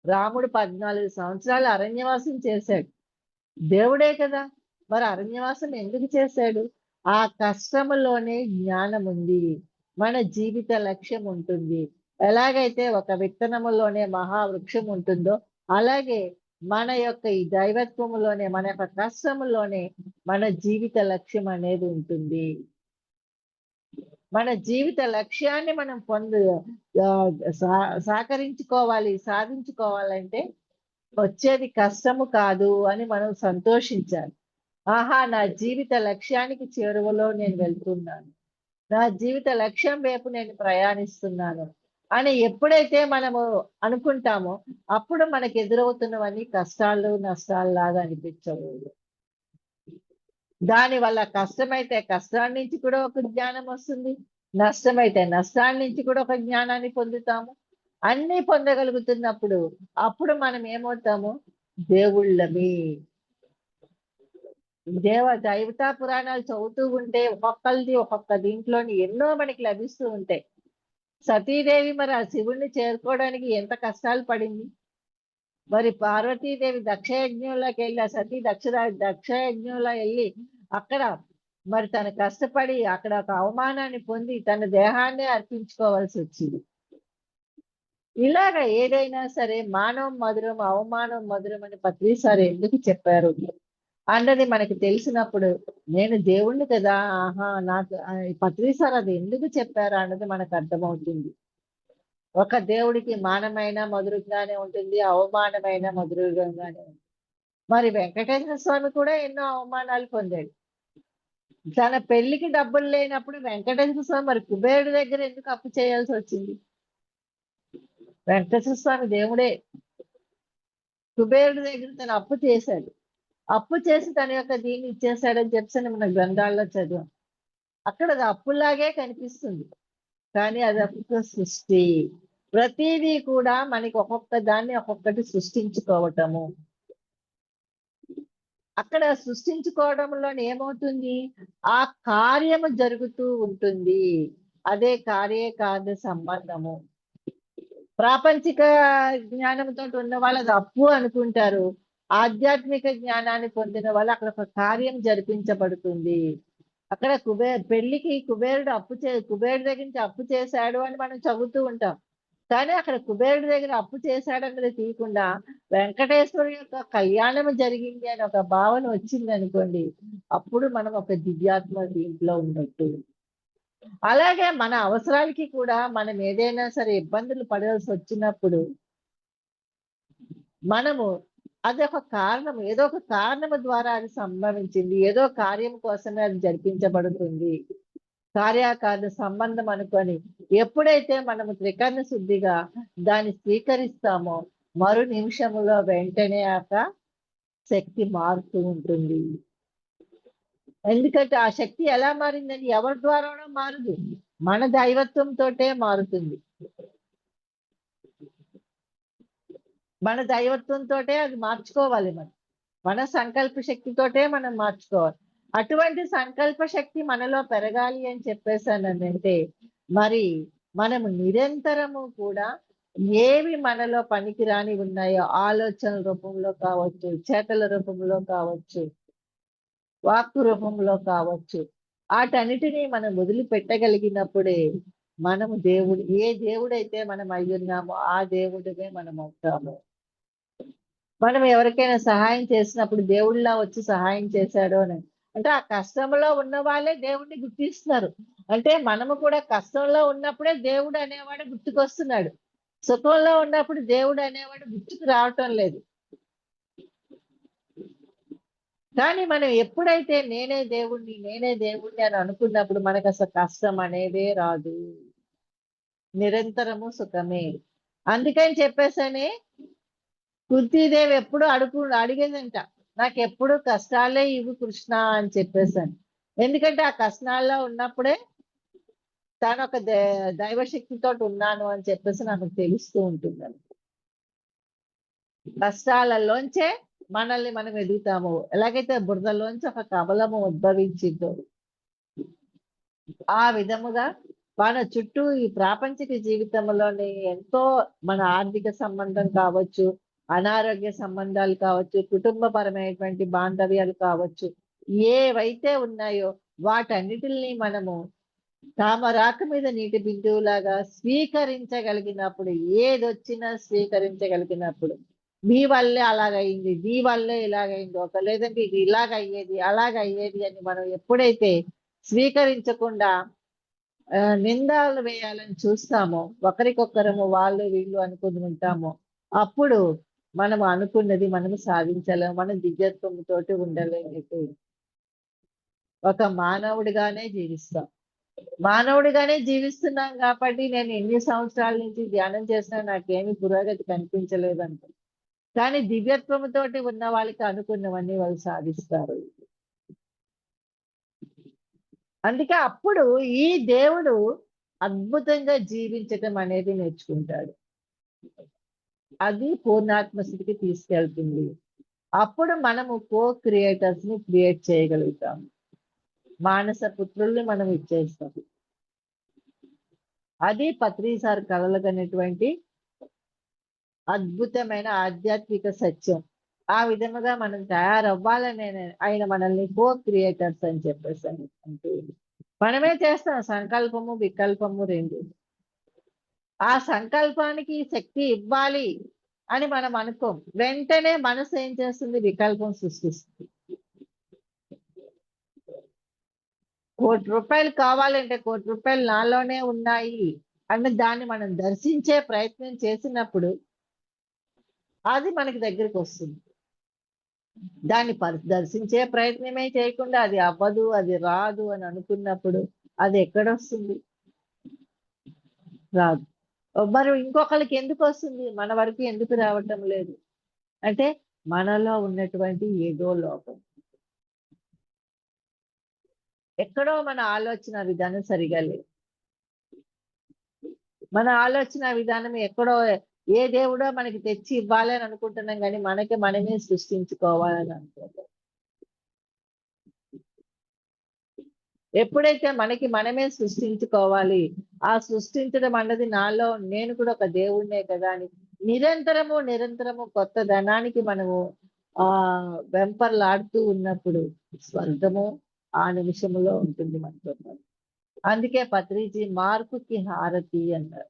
రాముడు 14 సంవత్సరాలు అరణ్యవాసం చేశాడు. దేవుడే కదా. మరి అరణ్యవాసం ఎందుకు చేశాడు? ఆ కష్టములోనే జ్ఞానం ఉంది. మన జీవిత లక్ష్యం ఉంటుంది. ఎలాగైతే ఒక విత్తనములోనే మహావృక్షం ఉంటుందో అలాగే మన యొక్క ఈ దైవత్వములోనే మన యొక్క కష్టములోనే మన జీవిత లక్ష్యం అనేది ఉంటుంది. మన జీవిత లక్ష్యాన్ని మనం సాధించుకోవాలంటే వచ్చేది కష్టము కాదు అని మనం సంతోషించాలి. ఆహా, నా జీవిత లక్ష్యానికి చేరువలో నేను వెళ్తున్నాను, నా జీవిత లక్ష్యం వైపు నేను ప్రయాణిస్తున్నాను అని ఎప్పుడైతే మనము అనుకుంటామో అప్పుడు మనకు ఎదురవుతున్నవన్నీ కష్టాలు నష్టాలు లాగా అనిపించవు. దాని వల్ల కష్టమైతే కష్టాన్ని నుంచి కూడా ఒక జ్ఞానం వస్తుంది, నష్టమైతే నష్టాన్ని నుంచి కూడా ఒక జ్ఞానాన్ని పొందుతాము. అన్ని పొందగలుగుతున్నప్పుడు అప్పుడు మనం ఏమవుతాము? దేవుళ్ళమి. దైవతా పురాణాలు చదువుతూ ఉంటే ఒక్కొక్కరిది ఒక్కొక్క దీంట్లోని ఎన్నో మనకి లభిస్తూ ఉంటాయి. సతీదేవి మరి ఆ శివుణ్ణి చేరుకోవడానికి ఎంత కష్టాలు పడింది. మరి పార్వతీదేవి దక్షయజ్ఞంలోకి వెళ్ళి ఆ సతీ దక్షయజ్ఞంలో వెళ్ళి అక్కడ మరి తను కష్టపడి అక్కడ ఒక అవమానాన్ని పొంది తన దేహాన్నే అర్పించుకోవాల్సి వచ్చింది. ఇలాగ ఏదైనా సరే మానవం మధురం అవమానం మధురం అని పత్రిసారి ఎందుకు చెప్పారు అన్నది మనకి తెలిసినప్పుడు నేను దేవుణ్ణి కదా, ఆహా నాకు పత్రిసారి అది ఎందుకు చెప్పారు అన్నది మనకు అర్థమవుతుంది. ఒక దేవుడికి మానమైన మధురంగానే ఉంటుంది, అవమానమైన మధురంగానే ఉంటుంది. మరి వెంకటేశ్వర స్వామి కూడా ఎన్నో అవమానాలు పొందాడు. తన పెళ్లికి డబ్బులు లేనప్పుడు వెంకటేశ్వర స్వామి మరి కుబేరుడి దగ్గర ఎందుకు అప్పు చేయాల్సి వచ్చింది? వెంకటేశ్వర స్వామి దేవుడే. కుబేరుడి దగ్గర తను అప్పు చేశాడు. అప్పు చేసి తన యొక్క దీన్ని ఇచ్చేసాడని చెప్పి మన గ్రంథాల్లో చదివాం. అక్కడ అది అప్పులాగే కనిపిస్తుంది, కానీ అది ఒక్కొక్క సృష్టి. ప్రతిదీ కూడా మనకి ఒక్కొక్క దాన్ని ఒక్కొక్కటి సృష్టించుకోవటము. అక్కడ సృష్టించుకోవడంలో ఏమవుతుంది? ఆ కార్యము జరుగుతూ ఉంటుంది. అదే కార్య సంబంధము. ప్రాపంచిక జ్ఞానంతో ఉన్న వాళ్ళు అది అప్పు అనుకుంటారు. ఆధ్యాత్మిక జ్ఞానాన్ని పొందిన వాళ్ళు అక్కడ ఒక కార్యం జరిపించబడుతుంది. అక్కడ పెళ్లికి కుబేరుడి దగ్గర నుంచి అప్పు చేశాడు అని మనం చదువుతూ ఉంటాం. కానీ అక్కడ కుబేరుడి దగ్గర అప్పు చేశాడన్నది తీయకుండా వెంకటేశ్వరు యొక్క కళ్యాణం జరిగింది అని ఒక భావన వచ్చింది అనుకోండి, అప్పుడు మనం ఒక దివ్యాత్మ దీంట్లో ఉన్నట్టు. అలాగే మన అవసరాలకి కూడా మనం ఏదైనా సరే ఇబ్బందులు పడాల్సి వచ్చినప్పుడు మనము అదొక కారణం, ఏదో ఒక కారణము ద్వారా అది సంభవించింది. ఏదో కార్యం కోసమే అది జరిపించబడుతుంది. కార్యకారణ సంబంధం అనుకొని ఎప్పుడైతే మనము త్రికరణ శుద్ధిగా దాన్ని స్వీకరిస్తామో మరు నిమిషములో వెంటనే శక్తి మారుతూ ఉంటుంది. ఎందుకంటే ఆ శక్తి ఎలా మారిందని ఎవరి ద్వారానో మారదు, మన దైవత్వంతోటే మారుతుంది. మన దైవత్వంతోటే అది మార్చుకోవాలి. మన సంకల్ప శక్తితోటే మనం మార్చుకోవాలి. అటువంటి సంకల్ప శక్తి మనలో పెరగాలి అని చెప్పేసానంటే మరి మనము నిరంతరము కూడా ఏవి మనలో పనికిరాని ఉన్నాయో ఆలోచనల రూపంలో కావచ్చు, చేతల రూపంలో కావచ్చు, వాక్కు రూపంలో కావచ్చు, వాటన్నిటినీ మనం వదిలిపెట్టగలిగినప్పుడే మనము ఏ దేవుడైతే మనం అయ్యున్నామో ఆ దేవుడినే మనం అవుతాము. మనం ఎవరికైనా సహాయం చేసినప్పుడు దేవుడిలా వచ్చి సహాయం చేశాడు అని అంటే ఆ కష్టంలో ఉన్న వాళ్ళే దేవుడిని గుర్తిస్తున్నారు. అంటే మనము కూడా కష్టంలో ఉన్నప్పుడే దేవుడు అనేవాడు గుర్తుకొస్తున్నాడు. సుఖంలో ఉన్నప్పుడు దేవుడు అనేవాడు గుర్తుకు రావటం లేదు. కానీ మనం ఎప్పుడైతే నేనే దేవుణ్ణి అని అనుకున్నప్పుడు మనకు అసలు కష్టం అనేదే రాదు. నిరంతరము సుఖమే. అందుకని చెప్పేసని కుంతీదేవి ఎప్పుడు అడిగేదంట, నాకెప్పుడు కష్టాలే ఇవి కృష్ణ అని చెప్పేసాను. ఎందుకంటే ఆ కష్టాల్లో ఉన్నప్పుడే తాను ఒక దైవశక్తితో ఉన్నాను అని చెప్పేసి నాకు తెలుస్తూ ఉంటుందని. కష్టాలలోంచే మనల్ని మనం ఎదుగుతాము. ఎలాగైతే బురదలోంచి ఒక కమలము ఉద్భవించిందో ఆ విధముగా మన చుట్టూ ఈ ప్రాపంచిక జీవితంలోని ఎంతో మన ఆర్థిక సంబంధం కావచ్చు, అనారోగ్య సంబంధాలు కావచ్చు, కుటుంబపరమైనటువంటి బాంధవ్యాలు కావచ్చు, ఏవైతే ఉన్నాయో వాటన్నిటిని మనము తామరాక మీద నీటి బిందువులాగా స్వీకరించగలిగినప్పుడు, ఏదొచ్చినా స్వీకరించగలిగినప్పుడు, మీ వల్లే అలాగయింది, మీ వల్లే ఇలాగైంది, లేదంటే ఇది ఇలాగయ్యేది, అలాగయ్యేది అని మనం ఎప్పుడైతే స్వీకరించకుండా నిందాలు వేయాలని చూస్తామో, ఒకరికొకరము వాళ్ళు వీళ్ళు అనుకుని ఉంటామో, అప్పుడు మనం అనుకున్నది మనము సాధించలేము. మనం దివ్యత్వంతోటి ఉండలేము. ఒక మానవుడిగానే జీవిస్తాం. మానవుడిగానే జీవిస్తున్నాం కాబట్టి నేను ఎన్ని సంవత్సరాల నుంచి ధ్యానం చేసినా నాకేమి పురోగతి కనిపించలేదంట. కానీ దివ్యత్వముతోటి ఉన్న వాళ్ళకి అనుకున్నవన్నీ వాళ్ళు సాధిస్తారు. అందుకే అప్పుడు ఈ దేవుడు అద్భుతంగా జీవించటం అనేది నేర్చుకుంటాడు. అది పూర్ణాత్మ స్థితికి తీసుకెళ్తుంది. అప్పుడు మనము క్రియేటర్స్ ని క్రియేట్ చేయగలుగుతాం. మానస పుత్రుల్ని మనం ఇచ్చేస్తాం. అది పత్రిసార్ కలలుగనేటువంటి అద్భుతమైన ఆధ్యాత్మిక సత్యం. ఆ విధముగా మనం తయారవ్వాలని ఆయన మనల్ని క్రియేటర్స్ అని చెప్పేసి అంటే మనమే చేస్తాం సంకల్పము వికల్పము రెండు. ఆ సంకల్పానికి శక్తి ఇవ్వాలి అని మనం అనుకోం. వెంటనే మనసు ఏం చేస్తుంది? వికల్పం సృష్టిస్తుంది. ₹1,00,00,000 కావాలంటే ₹1,00,00,000 నాలోనే ఉన్నాయి అన్న దాన్ని మనం దర్శించే ప్రయత్నం చేసినప్పుడు అది మనకి దగ్గరికి వస్తుంది. దాన్ని దర్శించే ప్రయత్నమే చేయకుండా అది అవ్వదు, అది రాదు అని అనుకున్నప్పుడు అది ఎక్కడొస్తుంది? రాదు. మరి ఇంకొకళ్ళకి ఎందుకు వస్తుంది? మన వరకు ఎందుకు రావటం లేదు? అంటే మనలో ఉన్నటువంటి ఏదో లోపం. ఎక్కడో మన ఆలోచన విధానం సరిగా లేదు. మన ఆలోచన విధానం ఎక్కడో ఏ దేవుడో మనకి తెచ్చి ఇవ్వాలని అనుకుంటున్నాం కానీ మనకి మనమే సృష్టించుకోవాలని అనుకుంటాం. ఎప్పుడైతే మనకి మనమే సృష్టించుకోవాలి, ఆ సృష్టించడం అన్నది నాలో నేను కూడా ఒక దేవుడినే కదా అని నిరంతరము కొత్త ధనానికి మనము వెంపర్లాడుతూ ఉన్నప్పుడు స్వర్గము ఆ నిమిషములో ఉంటుంది మనతో. అందుకే పత్రిజీ మార్పుకి హారతి అన్నారు.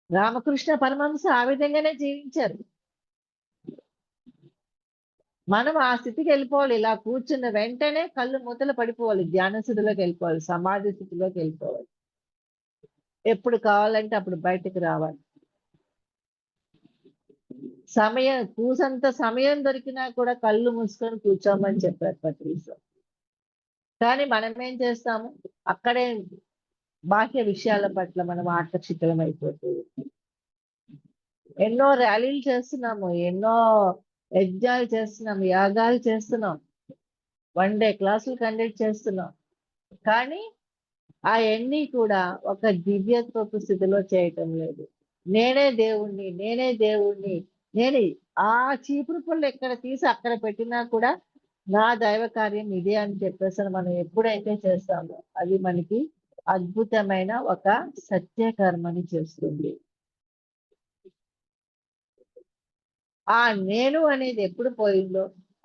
రామకృష్ణ పరమహంస ఆ విధంగానే జీవించారు. మనం ఆ స్థితికి వెళ్ళిపోవాలి. ఇలా కూర్చున్న వెంటనే కళ్ళు మూతలు పడిపోవాలి. ధ్యాన స్థితిలోకి వెళ్ళిపోవాలి. సమాధి స్థితిలోకి వెళ్ళిపోవాలి. ఎప్పుడు కావాలంటే అప్పుడు బయటకు రావాలి. కూసంత సమయం దొరికినా కూడా కళ్ళు మూసుకొని కూర్చోమని చెప్పారు పత్రికలో. కానీ మనం ఏం చేస్తాము? అక్కడే బాహ్య విషయాల పట్ల మనం ఆకర్షితులం అయిపోతూ ఎన్నో ర్యాలీలు చేస్తున్నాము, ఎన్నో యజ్ఞాలు చేస్తున్నాం, యాగాలు చేస్తున్నాం, 1 డే క్లాసులు కండక్ట్ చేస్తున్నాం. కానీ అవన్నీ కూడా ఒక దివ్యత్వపు స్థితిలో చేయటం లేదు. నేనే దేవుణ్ణి, నేనే దేవుణ్ణి, నేను ఆ చీపురు పుల్ల ఎక్కడ తీసి అక్కడ పెట్టినా కూడా నా దైవ కార్యం ఇదే అని చెప్పేసి మనం ఎప్పుడైతే చేస్తామో అది మనకి అద్భుతమైన ఒక సత్యకర్మని చేస్తుంది. ఆ నేను అనేది ఎప్పుడు పోయిందో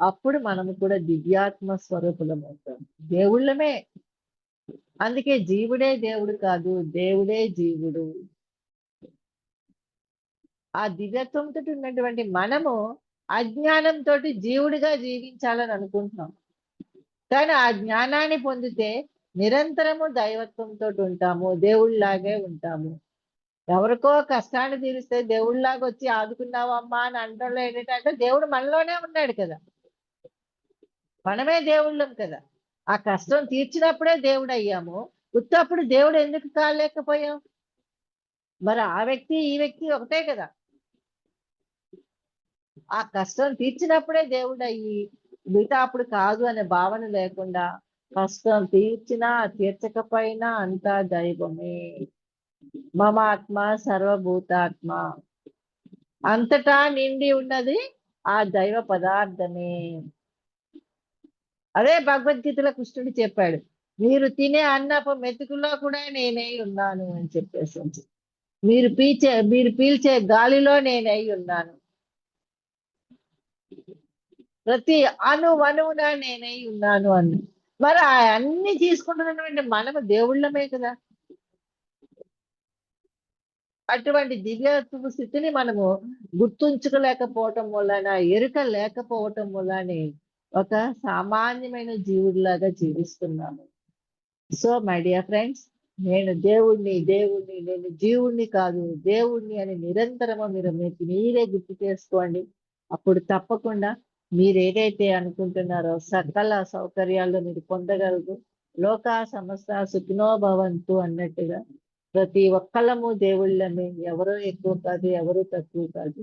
అప్పుడు మనము కూడా దివ్యాత్మ స్వరూపులం అవుతాం. దేవుళ్ళమే. అందుకే జీవుడే దేవుడు కాదు, దేవుడే జీవుడు. ఆ దివ్యత్వంతో ఉన్నటువంటి మనము అజ్ఞానంతో జీవుడిగా జీవించాలని అనుకుంటున్నాం. కానీ ఆ జ్ఞానాన్ని పొందితే నిరంతరము దైవత్వంతో ఉంటాము, దేవుళ్ళలాగే ఉంటాము. ఎవరికో కష్టాన్ని తీరిస్తే దేవుళ్ళలాగా వచ్చి ఆదుకున్నావమ్మా అని అంటంలో ఏంటంటే దేవుడు మనలోనే ఉన్నాడు కదా. మనమే దేవుళ్ళం కదా. ఆ కష్టం తీర్చినప్పుడే దేవుడు అయ్యాము. ఉత్తప్పుడు దేవుడు ఎందుకు కాలేకపోయాం? మరి ఆ వ్యక్తి ఈ వ్యక్తి ఒకటే కదా. ఆ కష్టం తీర్చినప్పుడే దేవుడు అయ్యి మిగతా అప్పుడు కాదు అనే భావన లేకుండా కష్టం తీర్చినా తీర్చకపోయినా అంతా దైవమే. మమాత్మ సర్వభూతాత్మ అంతటా నిండి ఉన్నది ఆ దైవ పదార్థమే. అదే భగవద్గీతలో కృష్ణుడు చెప్పాడు, మీరు తినే అన్నపు మెతుకులో కూడా నేనే ఉన్నాను అని చెప్పేసి. మీరు పీల్చే గాలిలో నేనై ఉన్నాను. ప్రతి అణువణువున నేనై ఉన్నాను అని. మరి అన్ని తీసుకుంటున్నటువంటి మనము దేవుళ్ళమే కదా. అటువంటి దివ్యత్వ స్థితిని మనము గుర్తుంచుకోలేకపోవటం వలన, ఎరుక లేకపోవటం వలనే ఒక సామాన్యమైన జీవుడిలాగా జీవిస్తున్నాము. సో మై డియర్ ఫ్రెండ్స్, నేను నేను జీవుణ్ణి కాదు దేవుణ్ణి అని నిరంతరము మీకు మీరే గుర్తు చేసుకోండి. అప్పుడు తప్పకుండా మీరు ఏదైతే అనుకుంటున్నారో సకల సౌకర్యాలు మీరు పొందగలరు. లోకా సమస్త సుఖినో భవంతు అన్నట్టుగా ప్రతి ఒక్కళ్ళము దేవుళ్ళమే. ఎవరో ఎక్కువ కాదు, ఎవరు తక్కువ కాదు.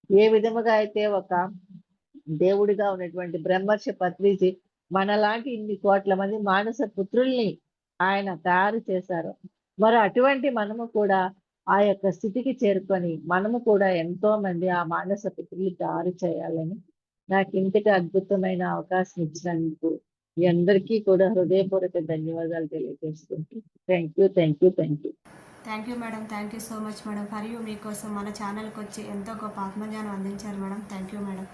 ఏ విధముగా అయితే ఒక దేవుడిగా ఉన్నటువంటి బ్రహ్మర్షి పత్రిజీ మనలాంటి ఇన్ని కోట్ల మంది మానస పుత్రుల్ని ఆయన తయారు చేశారు. మరి అటువంటి మనము కూడా ఆ యొక్క స్థితికి చేరుకొని మనము కూడా ఎంతో మంది ఆ మానస పుత్రులు తయారు చేయాలని నాకు ఇంతటి అద్భుతమైన అవకాశం ఇచ్చినందుకు మీ అందరికీ కూడా హృదయపూర్వక ధన్యవాదాలు తెలియజేసుకుంటూ thank you, thank you, thank you. Thank you madam, thank you so much madam. For you మీకోసం మన ఛానల్కి వచ్చి ఎంతో గొప్ప ఆత్మజ్ఞానం అందించారు మేడం. Thank you madam.